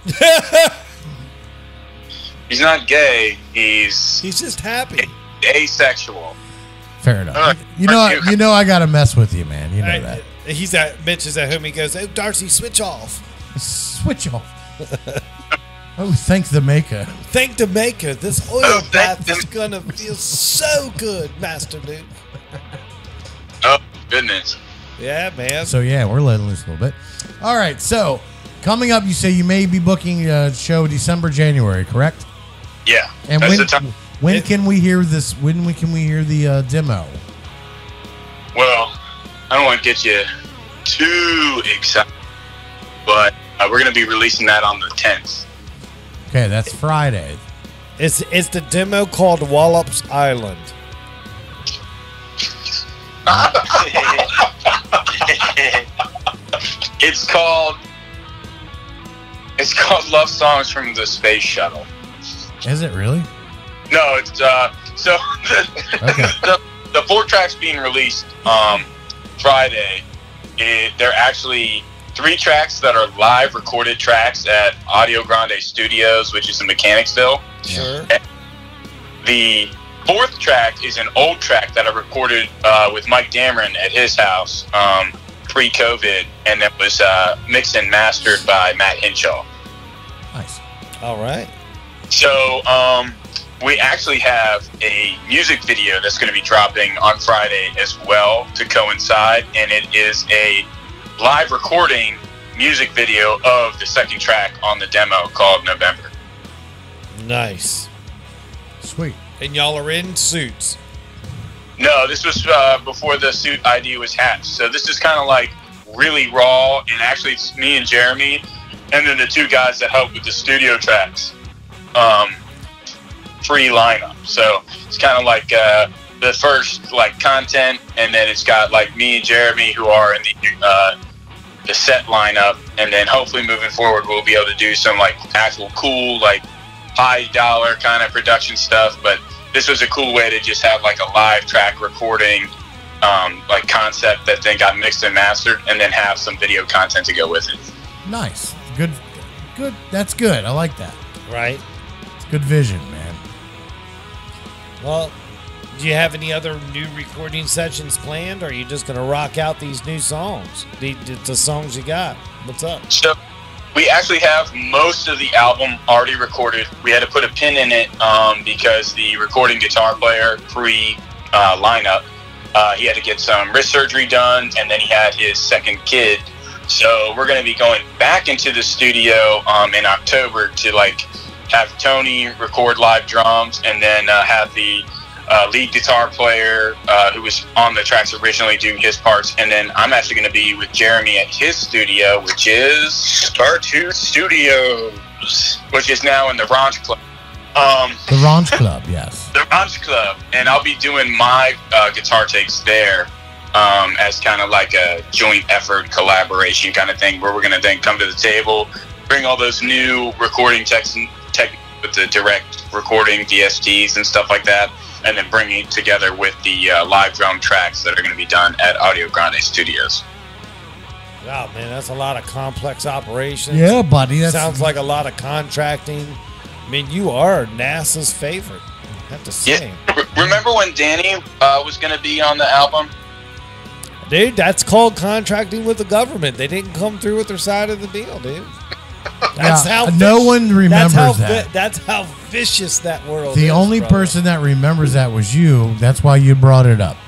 Speaker 8: He's not gay. He's
Speaker 3: just happy.
Speaker 8: asexual.
Speaker 4: Fair enough. You know, I gotta mess with you, man. You know that.
Speaker 3: Mitch is at home. He goes, "Oh, Darcy, switch off."
Speaker 4: Switch off. Oh, thank the maker.
Speaker 3: Thank the maker. This oil bath is gonna feel so good, Master Duke.
Speaker 8: Oh goodness.
Speaker 3: Yeah, man.
Speaker 4: So yeah, we're letting loose a little bit. All right. So coming up, you say you may be booking a show December, January, correct?
Speaker 8: Yeah.
Speaker 4: And
Speaker 8: that's the time.
Speaker 4: when can we hear this? When can we hear the demo?
Speaker 8: Well, I don't want to get you too excited, but we're going to be releasing that on the 10th.
Speaker 4: Okay, that's Friday.
Speaker 3: Is the demo called Wallops Island?
Speaker 8: It's called Love Songs from the Space Shuttle.
Speaker 4: Is it really?
Speaker 8: No, it's so
Speaker 4: Okay.
Speaker 8: the 4 tracks being released Friday. They're actually 3 tracks that are live recorded tracks at Audio Grande Studios, which is in Mechanicsville.
Speaker 3: Sure.
Speaker 8: And the 4th track is an old track that I recorded with Mike Dameron at his house pre-COVID, and that was mixed and mastered by Matt Hinshaw.
Speaker 4: Nice.
Speaker 3: All right.
Speaker 8: So we actually have a music video that's going to be dropping on Friday as well to coincide, and it is a live recording music video of the 2nd track on the demo called November.
Speaker 3: Nice.
Speaker 4: Sweet.
Speaker 3: And y'all are in suits.
Speaker 8: No, this was before the suit ID was hatched. So this is kind of like really raw, and actually it's me and Jeremy, and then the 2 guys that help with the studio tracks. Free lineup. So it's kind of like the first like content, and then it's got like me and Jeremy who are in the set lineup, and then hopefully moving forward we'll be able to do some like actual cool like high dollar kind of production stuff. But this was a cool way to just have like a live track recording like concept that then got mixed and mastered, and then have some video content to go with it.
Speaker 4: Nice. Good. That's good. I like that.
Speaker 3: Right.
Speaker 4: It's good vision, man.
Speaker 3: Well, do you have any other new recording sessions planned, or are you just going to rock out these new songs? The songs you got. What's up?
Speaker 8: So we actually have most of the album already recorded. We had to put a pin in it because the recording guitar player lineup, he had to get some wrist surgery done, and then he had his 2nd kid. So we're going to be going back into the studio in October to like have Tony record live drums, and then have the lead guitar player who was on the tracks originally do his parts. And then I'm actually going to be with Jeremy at his studio, which is Startooth Studios, which is now in the Ranch Club.
Speaker 4: The Ranch Club, yes.
Speaker 8: The Ranch Club. And I'll be doing my guitar takes there as kind of like a joint effort collaboration kind of thing, where we're going to then come to the table, bring all those new recording techniques with the direct recording DSTs and stuff like that, and then bringing it together with the live drum tracks that are going to be done at Audio Grande Studios.
Speaker 3: Wow, man, that's a lot of complex operations.
Speaker 4: Yeah, buddy. That
Speaker 3: Sounds like a lot of contracting. I mean, you are NASA's favorite, I have to say.
Speaker 8: Yeah. Remember when Danny was going to be on the album?
Speaker 3: Dude, that's called contracting with the government. They didn't come through with their side of the deal, dude. That's how
Speaker 4: no one remembers
Speaker 3: That's how vicious that world is.
Speaker 4: The only
Speaker 3: brother.
Speaker 4: person that remembers that was you. That's why you brought it up.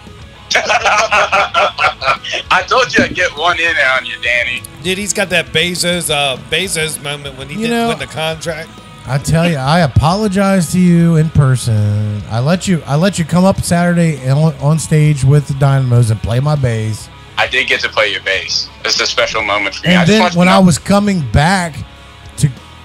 Speaker 8: I told you I'd get one in on you, Danny.
Speaker 3: Dude, he's got that Bezos moment when he didn't win the contract.
Speaker 4: I tell you, I apologize to you in person. I let you come up Saturday on stage with the Dynamos and play my bass.
Speaker 8: I did get to play your bass. It's a special moment for me.
Speaker 4: And then when I was coming back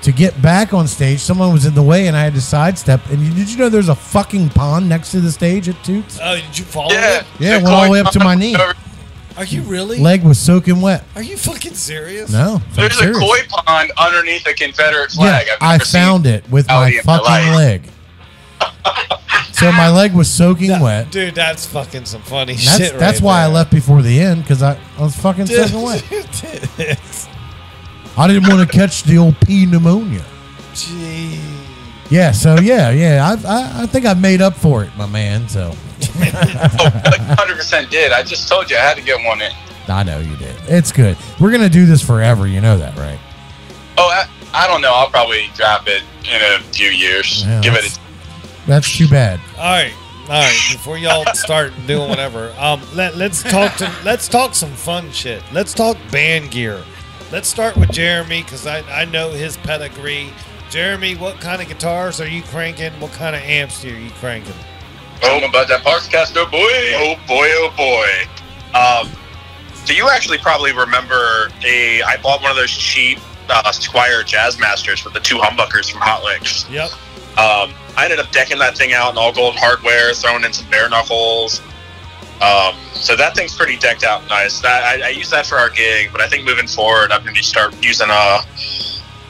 Speaker 4: to get back on stage, someone was in the way and I had to sidestep. And did you know there's a fucking pond next to the stage at Toots?
Speaker 3: Oh, did you follow
Speaker 8: Yeah.
Speaker 3: it?
Speaker 4: Yeah, it went all the way up to my knee.
Speaker 3: Are you really?
Speaker 4: Leg was soaking wet.
Speaker 3: Are you fucking serious?
Speaker 4: No, I'm
Speaker 8: There's a
Speaker 4: serious.
Speaker 8: koi pond underneath a Confederate flag.
Speaker 4: Yeah,
Speaker 8: I've
Speaker 4: I
Speaker 8: never
Speaker 4: found
Speaker 8: seen
Speaker 4: it with my
Speaker 8: reality in my
Speaker 4: fucking
Speaker 8: life.
Speaker 4: leg. So my leg was soaking wet.
Speaker 3: Dude, that's fucking some funny shit.
Speaker 4: That's
Speaker 3: right
Speaker 4: why
Speaker 3: there.
Speaker 4: I left before the end, because I was fucking
Speaker 3: Dude,
Speaker 4: soaking wet.
Speaker 3: dude,
Speaker 4: I didn't want to catch the old P pneumonia.
Speaker 3: Gee.
Speaker 4: Yeah, so yeah. I think I made up for it, my man. So
Speaker 8: Oh, like 100% did. I just told you I had to get one in.
Speaker 4: I know you did. It's good. We're gonna do this forever. You know that, right?
Speaker 8: Oh, I don't know. I'll probably drop it in a few years.
Speaker 4: Yeah,
Speaker 8: Give it.
Speaker 4: That's too bad.
Speaker 3: All right. Before y'all start doing whatever, let's talk some fun shit. Let's talk band gear. Let's start with Jeremy because I know his pedigree. Jeremy, what kind of guitars are you cranking? What kind of amps are you cranking?
Speaker 8: Oh, about that Parkscaster, boy. Oh boy, oh boy.
Speaker 7: So you actually probably remember I bought one of those cheap Squire Jazzmasters with the 2 humbuckers from Hot Licks.
Speaker 3: Yep.
Speaker 7: I ended up decking that thing out in all gold hardware, throwing in some bare knuckles. So that thing's pretty decked out nice. I use that for our gig, but I think moving forward, I'm going to start using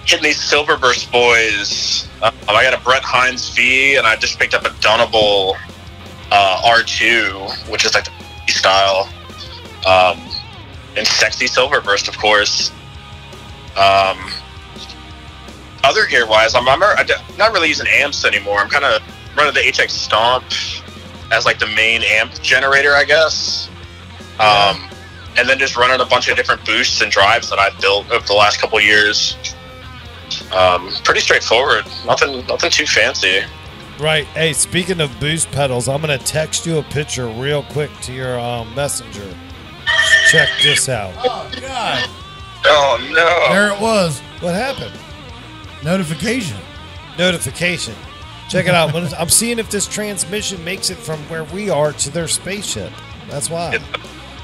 Speaker 7: hitting these Silverburst boys. I got a Brett Hines V, and I just picked up a Dunnable R2, which is like the style, and sexy Silverburst, of course. Other gear-wise, I'm not really using amps anymore. I'm kind of running the HX Stomp as like the main amp generator, I guess. And then just running a bunch of different boosts and drives that I've built over the last couple years. Pretty straightforward. Nothing too fancy.
Speaker 3: Right. Hey, speaking of boost pedals, I'm gonna text you a picture real quick to your messenger. Check this out.
Speaker 4: Oh God!
Speaker 8: Oh no!
Speaker 4: There it was.
Speaker 3: What happened?
Speaker 4: Notification.
Speaker 3: Check it out. I'm seeing if this transmission makes it from where we are to their spaceship. That's why.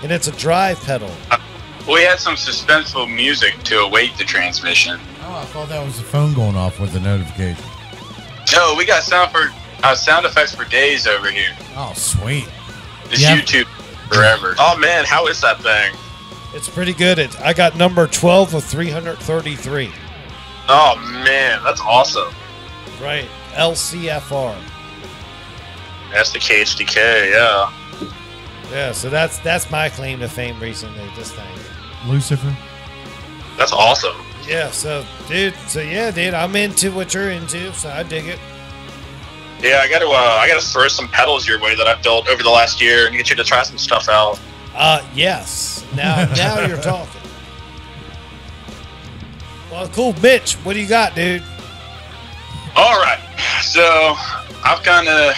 Speaker 3: And it's a drive pedal.
Speaker 8: We had some suspenseful music to await the transmission.
Speaker 4: Oh, I thought that was the phone going off with the notification.
Speaker 8: No, we got sound effects for days over here.
Speaker 4: Oh, sweet.
Speaker 8: This
Speaker 4: Yeah.
Speaker 8: YouTube forever.
Speaker 7: Oh man, how is that thing?
Speaker 3: It's pretty good. I got number 12 of 333.
Speaker 7: Oh man, that's awesome.
Speaker 3: Right. LCFR.
Speaker 7: That's the KHDK, yeah.
Speaker 3: Yeah, so that's my claim to fame recently, this thing.
Speaker 4: Lucifer.
Speaker 7: That's awesome.
Speaker 3: Yeah, so dude, I'm into what you're into, so I dig it.
Speaker 7: Yeah, I gotta throw some pedals your way that I've built over the last year and get you to try some stuff out.
Speaker 3: Yes. Now you're talking. Well, cool, Mitch. What do you got, dude?
Speaker 8: All right, so I've kind of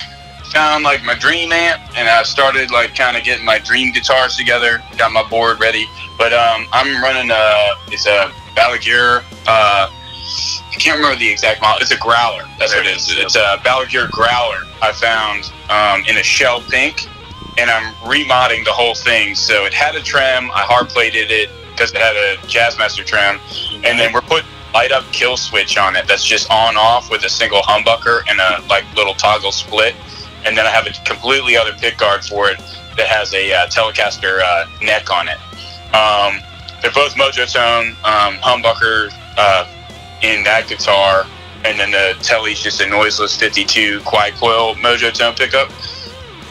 Speaker 8: found like my dream amp, and I've started like kind of getting my dream guitars together. Got my board ready, but I'm running it's a Balaguer. I can't remember the exact model. It's a Growler. That's what it is. It's a Balaguer Growler I found in a shell pink, and I'm remodding the whole thing. So it had a trim. I hard plated it because it had a Jazzmaster trim, and then we're putting light up kill switch on it that's just on off with a single humbucker and a like little toggle split, and then I have a completely other pick guard for it that has a Telecaster neck on it. They're both Mojo Tone humbucker in that guitar, and then the Tele's just a noiseless 52 quiet coil Mojo Tone pickup.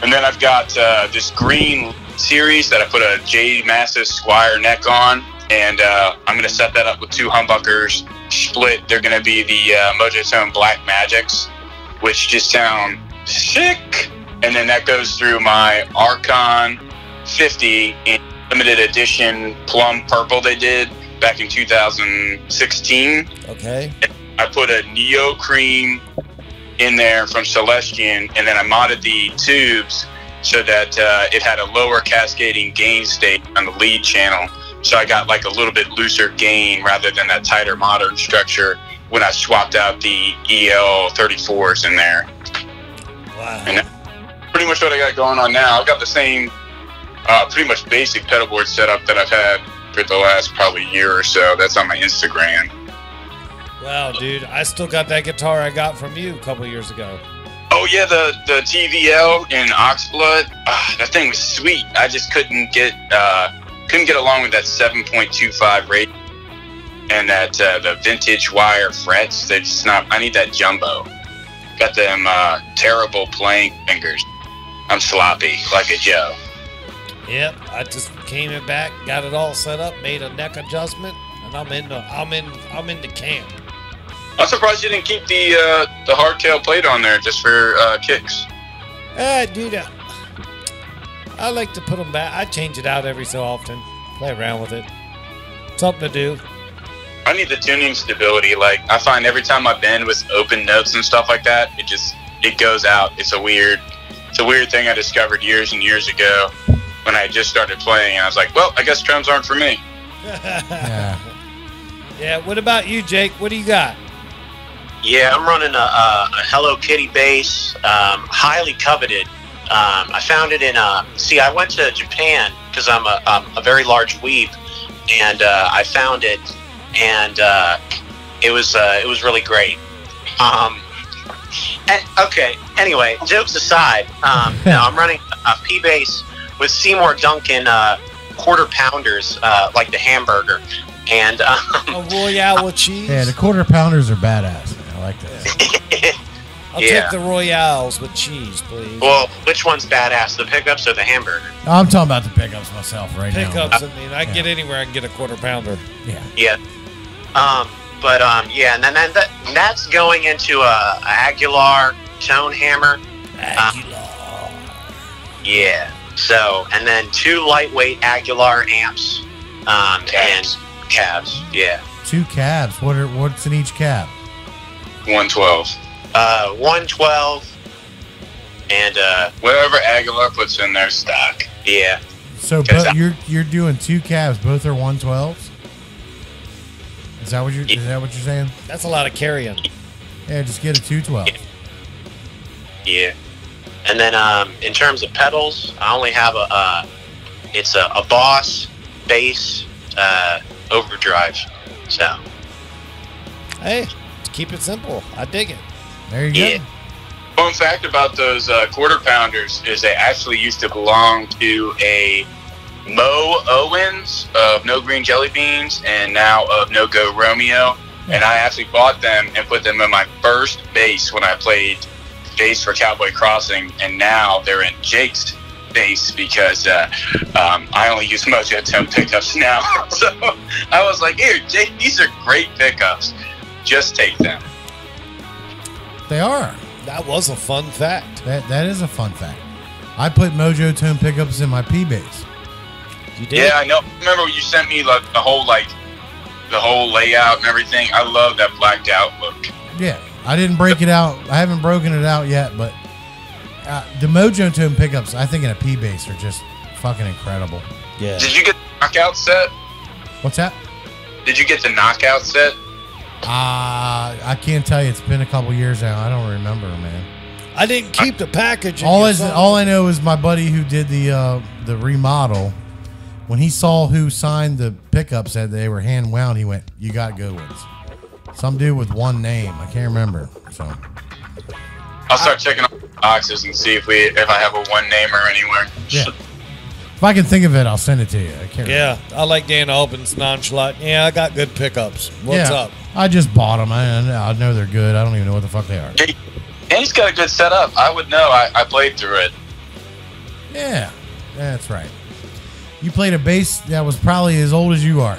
Speaker 8: And then I've got this green series that I put a J Massis Squire neck on, and I'm going to set that up with 2 humbuckers split. They're going to be the Mojo Tone Black Magics, which just sound sick. And then that goes through my Archon 50 in limited edition plum purple they did back in 2016.
Speaker 3: Okay.
Speaker 8: I put a Neo Cream in there from Celestian, and then I modded the tubes so that it had a lower cascading gain state on the lead channel. So I got like a little bit looser gain rather than that tighter modern structure when I swapped out the EL34s in there.
Speaker 3: Wow.
Speaker 8: And that's pretty much what I got going on now. I've got the same pretty much basic pedal board setup that I've had for the last probably year or so. That's on my Instagram.
Speaker 3: Wow, dude, I still got that guitar I got from you a couple years ago.
Speaker 8: Oh yeah, the TVL in Oxblood. That thing was sweet. I just couldn't get along with that 7.25 rate and that the vintage wire frets. They're just not. I need that jumbo. Got them terrible playing fingers. I'm sloppy like a Joe.
Speaker 3: Yep, I just came it back, got it all set up, made a neck adjustment, and I'm in the camp.
Speaker 8: I'm surprised you didn't keep the hardtail plate on there just for kicks.
Speaker 3: Dude, I like to put them back. I change it out every so often, play around with it. Something to do.
Speaker 8: I need the tuning stability. Like, I find every time I bend with open notes and stuff like that, it goes out. It's a weird thing I discovered years and years ago when I just started playing. And I was like, well, I guess drums aren't for me.
Speaker 3: Yeah. What about you, Jake? What do you got?
Speaker 9: Yeah, I'm running a Hello Kitty bass, highly coveted. I found it in I went to Japan because I'm a very large weeb, and I found it, and it was really great. Okay, anyway, jokes aside, I'm running a P bass with Seymour Duncan quarter pounders, like the hamburger, and
Speaker 3: a Royale with cheese.
Speaker 4: Yeah, the quarter pounders are badass. I like that.
Speaker 3: I'll take the Royales with cheese, please.
Speaker 9: Well, which one's badass, the pickups or the hamburger?
Speaker 4: I'm talking about the pickups myself right now.
Speaker 3: Pickups, I mean, I can get anywhere I can get a quarter pounder.
Speaker 4: Yeah.
Speaker 9: Yeah. And then that's going into a Aguilar tone hammer.
Speaker 3: Aguilar.
Speaker 9: Yeah. So, and then 2 lightweight Aguilar amps. And cabs. Yeah.
Speaker 4: 2 cabs. What's in each cab?
Speaker 8: 112.
Speaker 9: 112. And
Speaker 8: whatever Aguilar puts in their stock.
Speaker 9: Yeah.
Speaker 4: So you're doing 2 cabs, both are 112s? Is that what you're saying?
Speaker 3: That's a lot of carrying.
Speaker 4: Yeah, just get a 212.
Speaker 9: Yeah. And then in terms of pedals, I only have it's a Boss bass overdrive. So.
Speaker 3: Hey, keep it simple. I dig it.
Speaker 4: There you go.
Speaker 8: Fun fact about those quarter pounders is they actually used to belong to a Mo Owens of No Green Jelly Beans and now of No Go Romeo. And I actually bought them and put them in my first bass when I played bass for Cowboy Crossing. And now they're in Jake's bass because I only use Mojo Tone pickups now. So I was like, here, Jake, these are great pickups. Just take them.
Speaker 4: They are.
Speaker 3: That was a fun fact.
Speaker 4: That is a fun fact. I put Mojo Tone pickups in my P bass.
Speaker 3: You did?
Speaker 8: Yeah, I know. Remember you sent me like the whole layout and everything. I love that blacked out look.
Speaker 4: Yeah, I didn't break it out. I haven't broken it out yet, but the Mojo Tone pickups, I think in a P bass are just fucking incredible.
Speaker 3: Yeah.
Speaker 8: Did you get the knockout set?
Speaker 4: What's that?
Speaker 8: Did you get the knockout set?
Speaker 4: I can't tell you. It's been a couple years now. I don't remember, man.
Speaker 3: I didn't keep the package.
Speaker 4: All I know is my buddy who did the remodel. When he saw who signed the pickups that they were hand wound, he went, "You got good ones." Some dude with one name. I can't remember. So
Speaker 8: I'll start checking all the boxes and see if I have a one namer anywhere.
Speaker 4: Yeah. If I can think of it, I'll send it to you. I can't remember.
Speaker 3: I like Dan Alban's nonchalant. Yeah, I got good pickups. What's up?
Speaker 4: I just bought them. I know they're good. I don't even know what the fuck they are.
Speaker 8: And he's got a good setup. I would know. I played through it.
Speaker 4: Yeah, that's right. You played a bass that was probably as old as you are.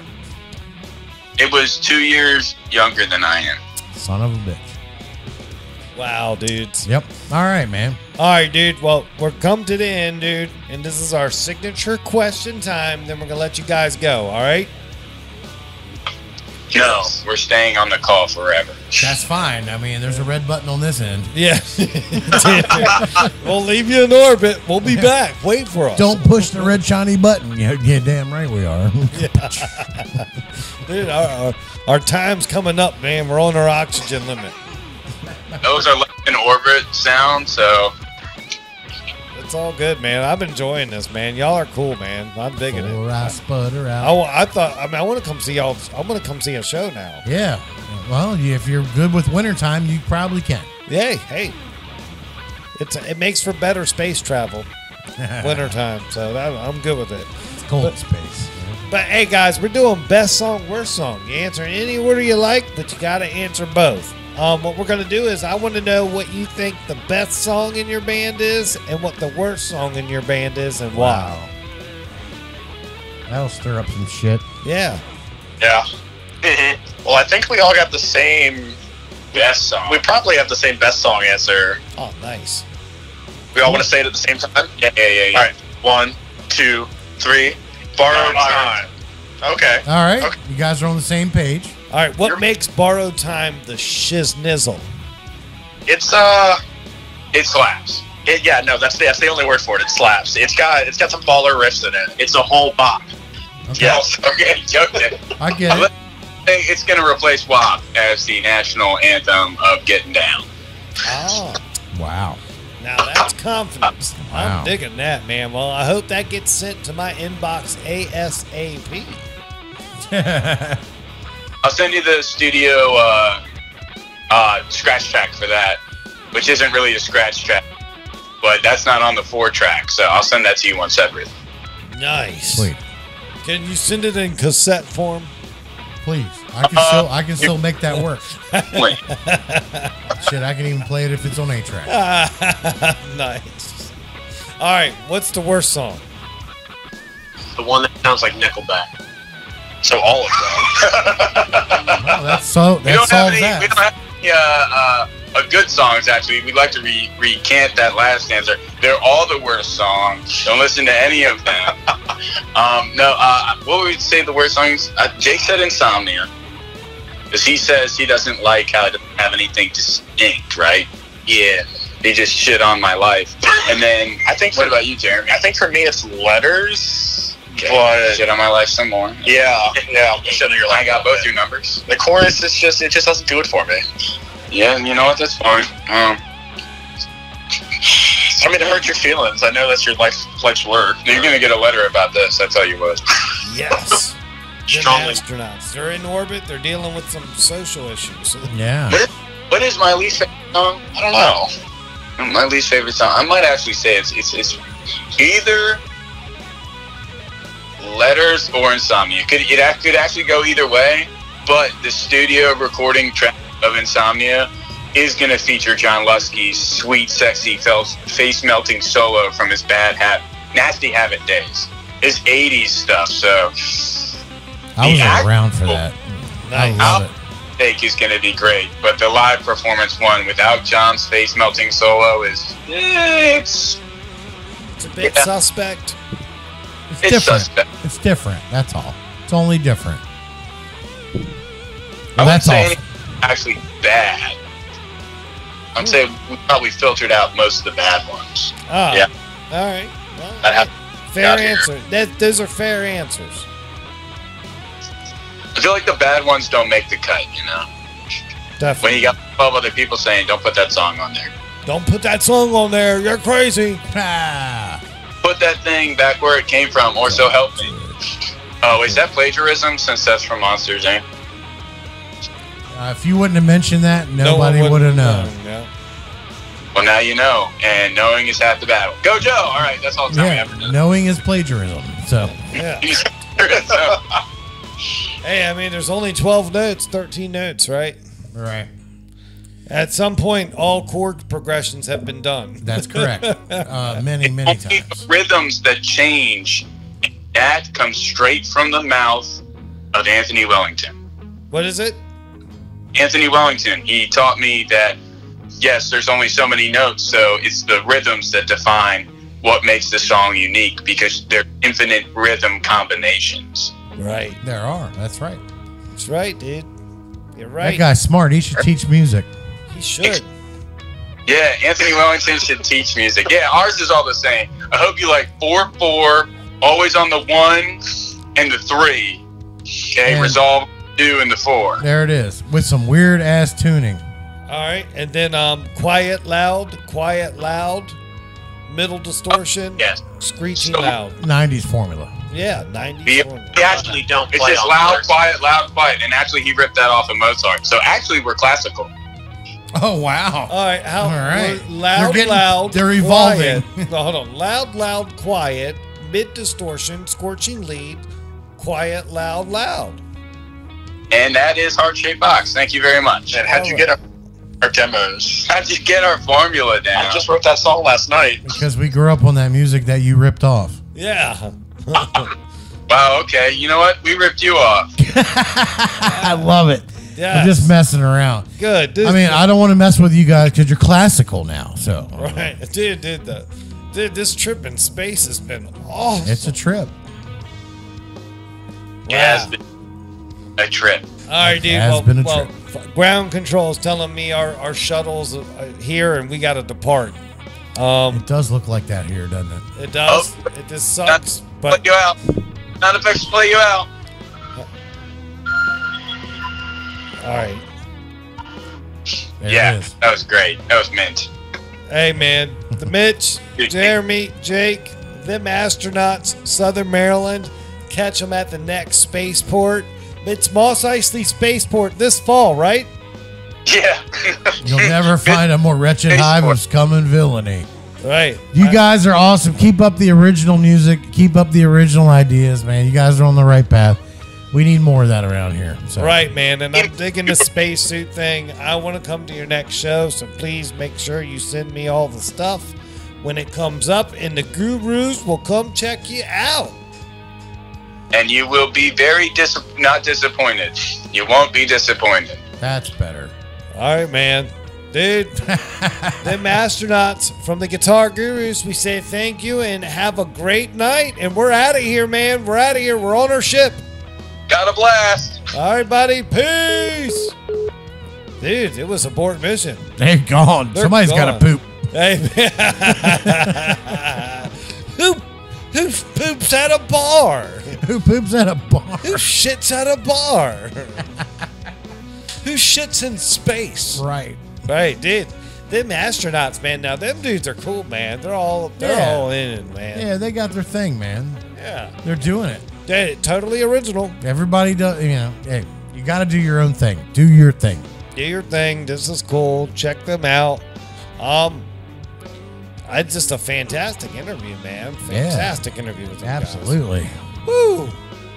Speaker 8: It was 2 years younger than I am.
Speaker 4: Son of a bitch.
Speaker 3: Wow, dudes.
Speaker 4: Yep. All right, man.
Speaker 3: All right, dude. Well, we're come to the end, dude. And this is our signature question time. Then we're going to let you guys go. All right?
Speaker 8: No, we're staying on the call forever.
Speaker 4: That's fine. I mean, there's a red button on this end.
Speaker 3: Yeah. We'll leave you in orbit. We'll be back. Wait for us.
Speaker 4: Don't push the red shiny button. Yeah, damn right we are.
Speaker 3: Dude, our time's coming up, man. We're on our oxygen limit.
Speaker 8: Those are left in orbit sound, so.
Speaker 3: It's all good, man. I'm enjoying this, man. Y'all are cool, man. I'm digging
Speaker 4: Before I
Speaker 3: it.
Speaker 4: sputter out.
Speaker 3: I want to come see y'all. I want to come see a show now.
Speaker 4: Yeah. Well, if you're good with wintertime, you probably can.
Speaker 3: Yeah, hey. It makes for better space travel. Wintertime, so I'm good with it.
Speaker 4: It's cold in space.
Speaker 3: But hey, guys, we're doing best song, worst song. You answer in any order you like, but you got to answer both. What we're going to do is I want to know what you think the best song in your band is and what the worst song in your band is and why.
Speaker 4: That'll stir up some shit.
Speaker 3: Yeah.
Speaker 7: Yeah. Well, I think we all got the same
Speaker 8: Best song.
Speaker 7: We probably have the same best song answer.
Speaker 3: Oh, nice.
Speaker 7: We all want to say it at the same time?
Speaker 8: Yeah.
Speaker 7: All right. 1, 2, 3. Borrowed time. Okay.
Speaker 4: All right.
Speaker 7: Okay.
Speaker 4: You guys are on the same page.
Speaker 3: All right, what makes Borrowed Time the shiznizzle?
Speaker 7: It slaps. That's the only word for it. It slaps. It's got some baller riffs in it. It's a whole bop.
Speaker 4: Okay.
Speaker 7: Yes.
Speaker 8: Okay, okay.
Speaker 4: I get it.
Speaker 8: It's going to replace WAP as the national anthem of getting down.
Speaker 3: Oh,
Speaker 4: Wow.
Speaker 3: now that's confidence.
Speaker 4: Wow.
Speaker 3: I'm digging that, man. Well, I hope that gets sent to my inbox ASAP.
Speaker 8: I'll send you the studio scratch track for that, which isn't really a scratch track, but that's not on the 4-track, so I'll send that to you one separate.
Speaker 3: Nice.
Speaker 4: Sweet.
Speaker 3: Can you send it in cassette form?
Speaker 4: Please. I can still make that work.
Speaker 8: Wait.
Speaker 4: Shit, I can even play it if it's on 8-track.
Speaker 3: Nice. All right, what's the worst song?
Speaker 9: The one that sounds like Nickelback.
Speaker 7: So all of them.
Speaker 4: Well, that solves
Speaker 8: We don't have any
Speaker 4: that.
Speaker 8: good songs, actually. We'd like to recant that last answer. They're all the worst songs. Don't listen to any of them. What would we say the worst songs? Jake said Insomnia. Because he says he doesn't like how it doesn't have anything distinct, right? Yeah. He just shit on my life. And then, what about you, Jeremy?
Speaker 7: I think for me it's Letters.
Speaker 8: Okay.
Speaker 7: But
Speaker 8: Shit on my life some more.
Speaker 7: yeah. Shit on your life.
Speaker 8: I got both your numbers.
Speaker 7: The chorus is just doesn't do it for me.
Speaker 8: Yeah, you know what? That's fine.
Speaker 7: I mean, it hurts your feelings. I know that's your life's work.
Speaker 8: You're gonna get a letter about this. I tell you what.
Speaker 3: Yes. Them
Speaker 9: Strongly.
Speaker 3: astronauts. They're in orbit. They're dealing with some social issues.
Speaker 4: Yeah.
Speaker 8: What is my least favorite song?
Speaker 7: I don't know.
Speaker 8: My least favorite song. I might actually say it's either Letters or Insomnia. It could actually go either way, but the studio recording track of Insomnia is going to feature John Lusky's sweet, sexy, face-melting solo from his Nasty Habit days. His 80s stuff, so
Speaker 4: I was around for that. I love it.
Speaker 8: take is going to be great, but the live performance one without John's face-melting solo is
Speaker 3: It's a bit suspect.
Speaker 4: It's
Speaker 8: It's
Speaker 4: different.
Speaker 8: suspect.
Speaker 4: It's different. That's all. It's only different.
Speaker 8: I
Speaker 4: Well,
Speaker 8: wouldn't
Speaker 4: that's
Speaker 8: say
Speaker 4: all.
Speaker 8: anything actually bad. I'm saying we probably filtered out most of the bad ones.
Speaker 3: Oh,
Speaker 8: Yeah.
Speaker 3: all right. Well,
Speaker 8: That hap-
Speaker 3: fair
Speaker 8: got here.
Speaker 3: answer. Those are fair answers.
Speaker 8: I feel like the bad ones don't make the cut, you know?
Speaker 3: Definitely.
Speaker 8: When you got 12 other people saying, don't put that song on there.
Speaker 3: Don't put that song on there. You're crazy.
Speaker 4: Ah.
Speaker 8: Put that thing back where it came from, or so help me. Oh, is that plagiarism since that's from Monsters, eh?
Speaker 4: If you wouldn't have mentioned that,
Speaker 3: No one
Speaker 4: nobody would have known.
Speaker 3: Yeah.
Speaker 8: Well, now you know, and knowing is half the battle. Go, Joe! All right, that's all the time we have for
Speaker 4: Yeah,
Speaker 8: now.
Speaker 4: knowing is plagiarism. So,
Speaker 3: Yeah.
Speaker 8: So,
Speaker 3: Hey, I mean, there's only 12 notes, 13 notes, right?
Speaker 4: right.
Speaker 3: At some point, all chord progressions have been done.
Speaker 4: That's correct. Many, many
Speaker 8: only
Speaker 4: times.
Speaker 8: rhythms that change, that comes straight from the mouth of Anthony Wellington.
Speaker 3: What is it?
Speaker 8: Anthony Wellington, he taught me that, yes, there's only so many notes, so it's the rhythms that define what makes the song unique, because they're infinite rhythm combinations.
Speaker 3: Right.
Speaker 4: There are. That's right.
Speaker 3: That's right, dude. You're
Speaker 4: That
Speaker 3: right.
Speaker 4: guy's smart. He should teach music.
Speaker 3: He should.
Speaker 8: Yeah, Anthony Wellington should teach music. Yeah, ours is all the same. I hope you like 4/4, always on the 1 and the 3. Okay,
Speaker 4: And-
Speaker 8: resolve 2 and the 4.
Speaker 4: There it is. With some weird ass tuning.
Speaker 3: All right. And then quiet, loud, middle distortion,
Speaker 7: Yes.
Speaker 3: screeching
Speaker 7: So-
Speaker 3: loud.
Speaker 4: 90s formula.
Speaker 3: Yeah, 90s.
Speaker 7: Yeah.
Speaker 3: formula.
Speaker 9: We actually don't
Speaker 8: It's
Speaker 9: play
Speaker 8: just
Speaker 9: all
Speaker 8: loud,
Speaker 9: colors.
Speaker 8: quiet. And actually, he ripped that off of Mozart. So actually, we're classical.
Speaker 4: Oh, wow.
Speaker 3: All right,
Speaker 4: All right.
Speaker 3: loud,
Speaker 4: They're
Speaker 3: loud.
Speaker 4: they're evolving.
Speaker 3: Quiet. No, hold on. Loud, quiet. Mid distortion, scorching lead. Quiet, loud.
Speaker 8: And that is Heart Shaped Box. Thank you very much.
Speaker 7: And how'd you get our demos?
Speaker 8: How'd you get our formula down?
Speaker 7: I just wrote that song last night.
Speaker 4: Because we grew up on that music that you ripped off.
Speaker 3: Yeah.
Speaker 8: Wow, okay. You know what? We ripped you off.
Speaker 4: I love it.
Speaker 3: Yeah.
Speaker 4: I'm just messing around.
Speaker 3: Good.
Speaker 4: I mean, I don't want to mess with you guys because you're classical now. So
Speaker 3: right, dude. This trip in space has been awesome.
Speaker 4: it's a trip.
Speaker 8: It has been a trip.
Speaker 3: All right, dude.
Speaker 4: Has been a trip.
Speaker 3: Ground control is telling me our shuttle's here and we got to depart.
Speaker 4: It does look like that here, doesn't it?
Speaker 3: It does. It just sucks. But
Speaker 8: Play you out. Not effects to play you out.
Speaker 3: all right.
Speaker 4: There
Speaker 8: Yeah,
Speaker 4: it is.
Speaker 8: that was great. That was mint.
Speaker 3: Hey, man. The Mitch, Jeremy, Jake, them astronauts, Southern Maryland. Catch them at the next spaceport. It's Moss Eisley Spaceport this fall, right?
Speaker 8: Yeah.
Speaker 4: You'll never find a more wretched hive of scum and villainy.
Speaker 3: Right.
Speaker 4: You guys are awesome. Keep up the original music. Keep up the original ideas, man. You guys are on the right path. We need more of that around here. So.
Speaker 3: Right, man. And I'm digging the spacesuit thing. I want to come to your next show, so please make sure you send me all the stuff when it comes up, and the gurus will come check you out.
Speaker 8: And you will be very not disappointed. You won't be disappointed.
Speaker 4: That's better.
Speaker 3: All right, man. Dude, them astronauts from the Guitar Gurus, we say thank you and have a great night. And we're out of here, man. We're out of here. We're on our ship.
Speaker 8: Got a blast.
Speaker 3: All right, buddy. Peace. Dude, it was abort mission.
Speaker 4: They're gone.
Speaker 3: They're
Speaker 4: Somebody's got to
Speaker 3: gone.
Speaker 4: poop.
Speaker 3: Hey, who poops at a bar?
Speaker 4: Who poops at a bar?
Speaker 3: Who shits at a bar? Who shits in space?
Speaker 4: Right.
Speaker 3: Right, dude. Them astronauts, man. Now them dudes are cool, man. They're all in it, man.
Speaker 4: Yeah, they got their thing, man.
Speaker 3: Yeah.
Speaker 4: They're doing it.
Speaker 3: They're totally original.
Speaker 4: Everybody does, you know, hey, you got to do your own thing. Do your thing.
Speaker 3: Do your thing. This is cool. Check them out. It's just a fantastic interview, man. Fantastic interview with them
Speaker 4: Absolutely.
Speaker 3: guys. Woo!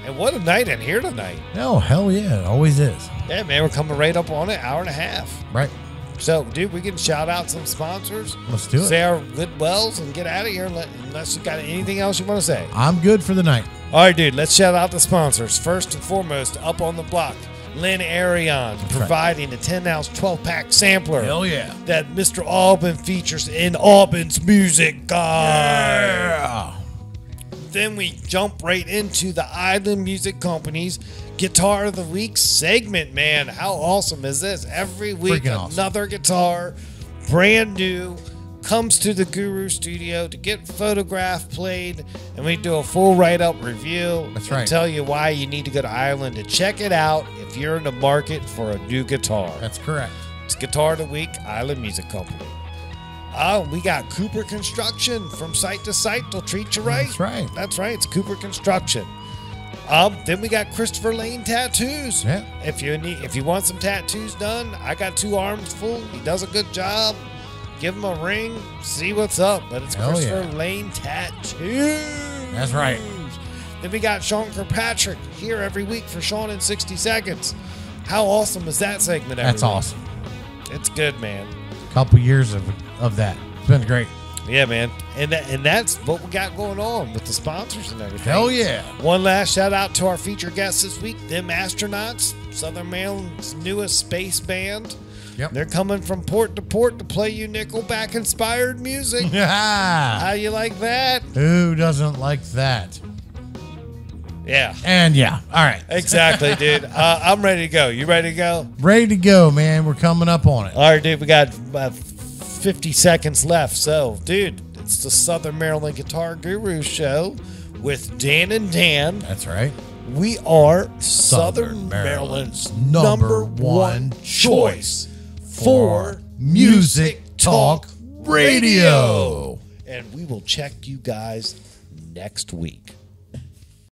Speaker 3: And what a night in here tonight.
Speaker 4: Oh, hell yeah. It always is.
Speaker 3: Yeah, man, we're coming right up on it. Hour and a half.
Speaker 4: Right.
Speaker 3: So, dude, we can shout out some sponsors.
Speaker 4: Let's do it.
Speaker 3: Say our goodwells and get out of here unless you got anything else you want to say.
Speaker 4: I'm good for the night.
Speaker 3: All right, dude, let's shout out the sponsors. First and foremost, up on the block, Lynn Arion, providing a 10-ounce 12-pack sampler.
Speaker 4: Hell yeah.
Speaker 3: That Mr. Alban features in Alban's Music Guide.
Speaker 4: Yeah.
Speaker 3: Then we jump right into the Island Music Company's Guitar of the Week segment, man. How awesome is this? Every week,
Speaker 4: Freaking awesome.
Speaker 3: another guitar, brand new, comes to the Guru Studio to get photographed, played, and we do a full write-up review.
Speaker 4: That's
Speaker 3: and
Speaker 4: right.
Speaker 3: tell you why you need to go to Ireland to check it out if you're in the market for a new guitar.
Speaker 4: That's correct.
Speaker 3: It's Guitar of the Week, Island Music Company. Oh, we got Cooper Construction. From site to site, they'll treat you right.
Speaker 4: That's right.
Speaker 3: That's right. It's Cooper Construction. Then we got Christopher Lane Tattoos.
Speaker 4: Yeah.
Speaker 3: If you want some tattoos done, I got 2 arms full. He does a good job. Give him a ring. See what's up. But it's
Speaker 4: Hell
Speaker 3: Christopher
Speaker 4: yeah.
Speaker 3: Lane Tattoos.
Speaker 4: That's right.
Speaker 3: Then we got Sean Kirkpatrick here every week for Sean in 60 Seconds. How awesome is that segment?
Speaker 4: That's
Speaker 3: every week?
Speaker 4: awesome.
Speaker 3: It's good, man.
Speaker 4: Couple years of that. It's been great.
Speaker 3: Yeah, man. And that's what we got going on with the sponsors and everything.
Speaker 4: Hell yeah.
Speaker 3: One last shout out to our featured guests this week, them astronauts, Southern Maryland's newest space band.
Speaker 4: Yep.
Speaker 3: They're coming from port to play you Nickelback inspired music.
Speaker 4: Yeah.
Speaker 3: How you like that?
Speaker 4: Who doesn't like that?
Speaker 3: Yeah.
Speaker 4: And yeah. All right.
Speaker 3: Exactly, dude. I'm ready to go. You ready to go?
Speaker 4: Ready to go, man. We're coming up on it.
Speaker 3: All right, dude. We got 50 seconds left. So, dude, it's the Southern Maryland Guitar Guru Show with Dan and Dan.
Speaker 4: That's right.
Speaker 3: We are Southern Maryland's number one choice for Music Talk Radio. and we will check you guys next week.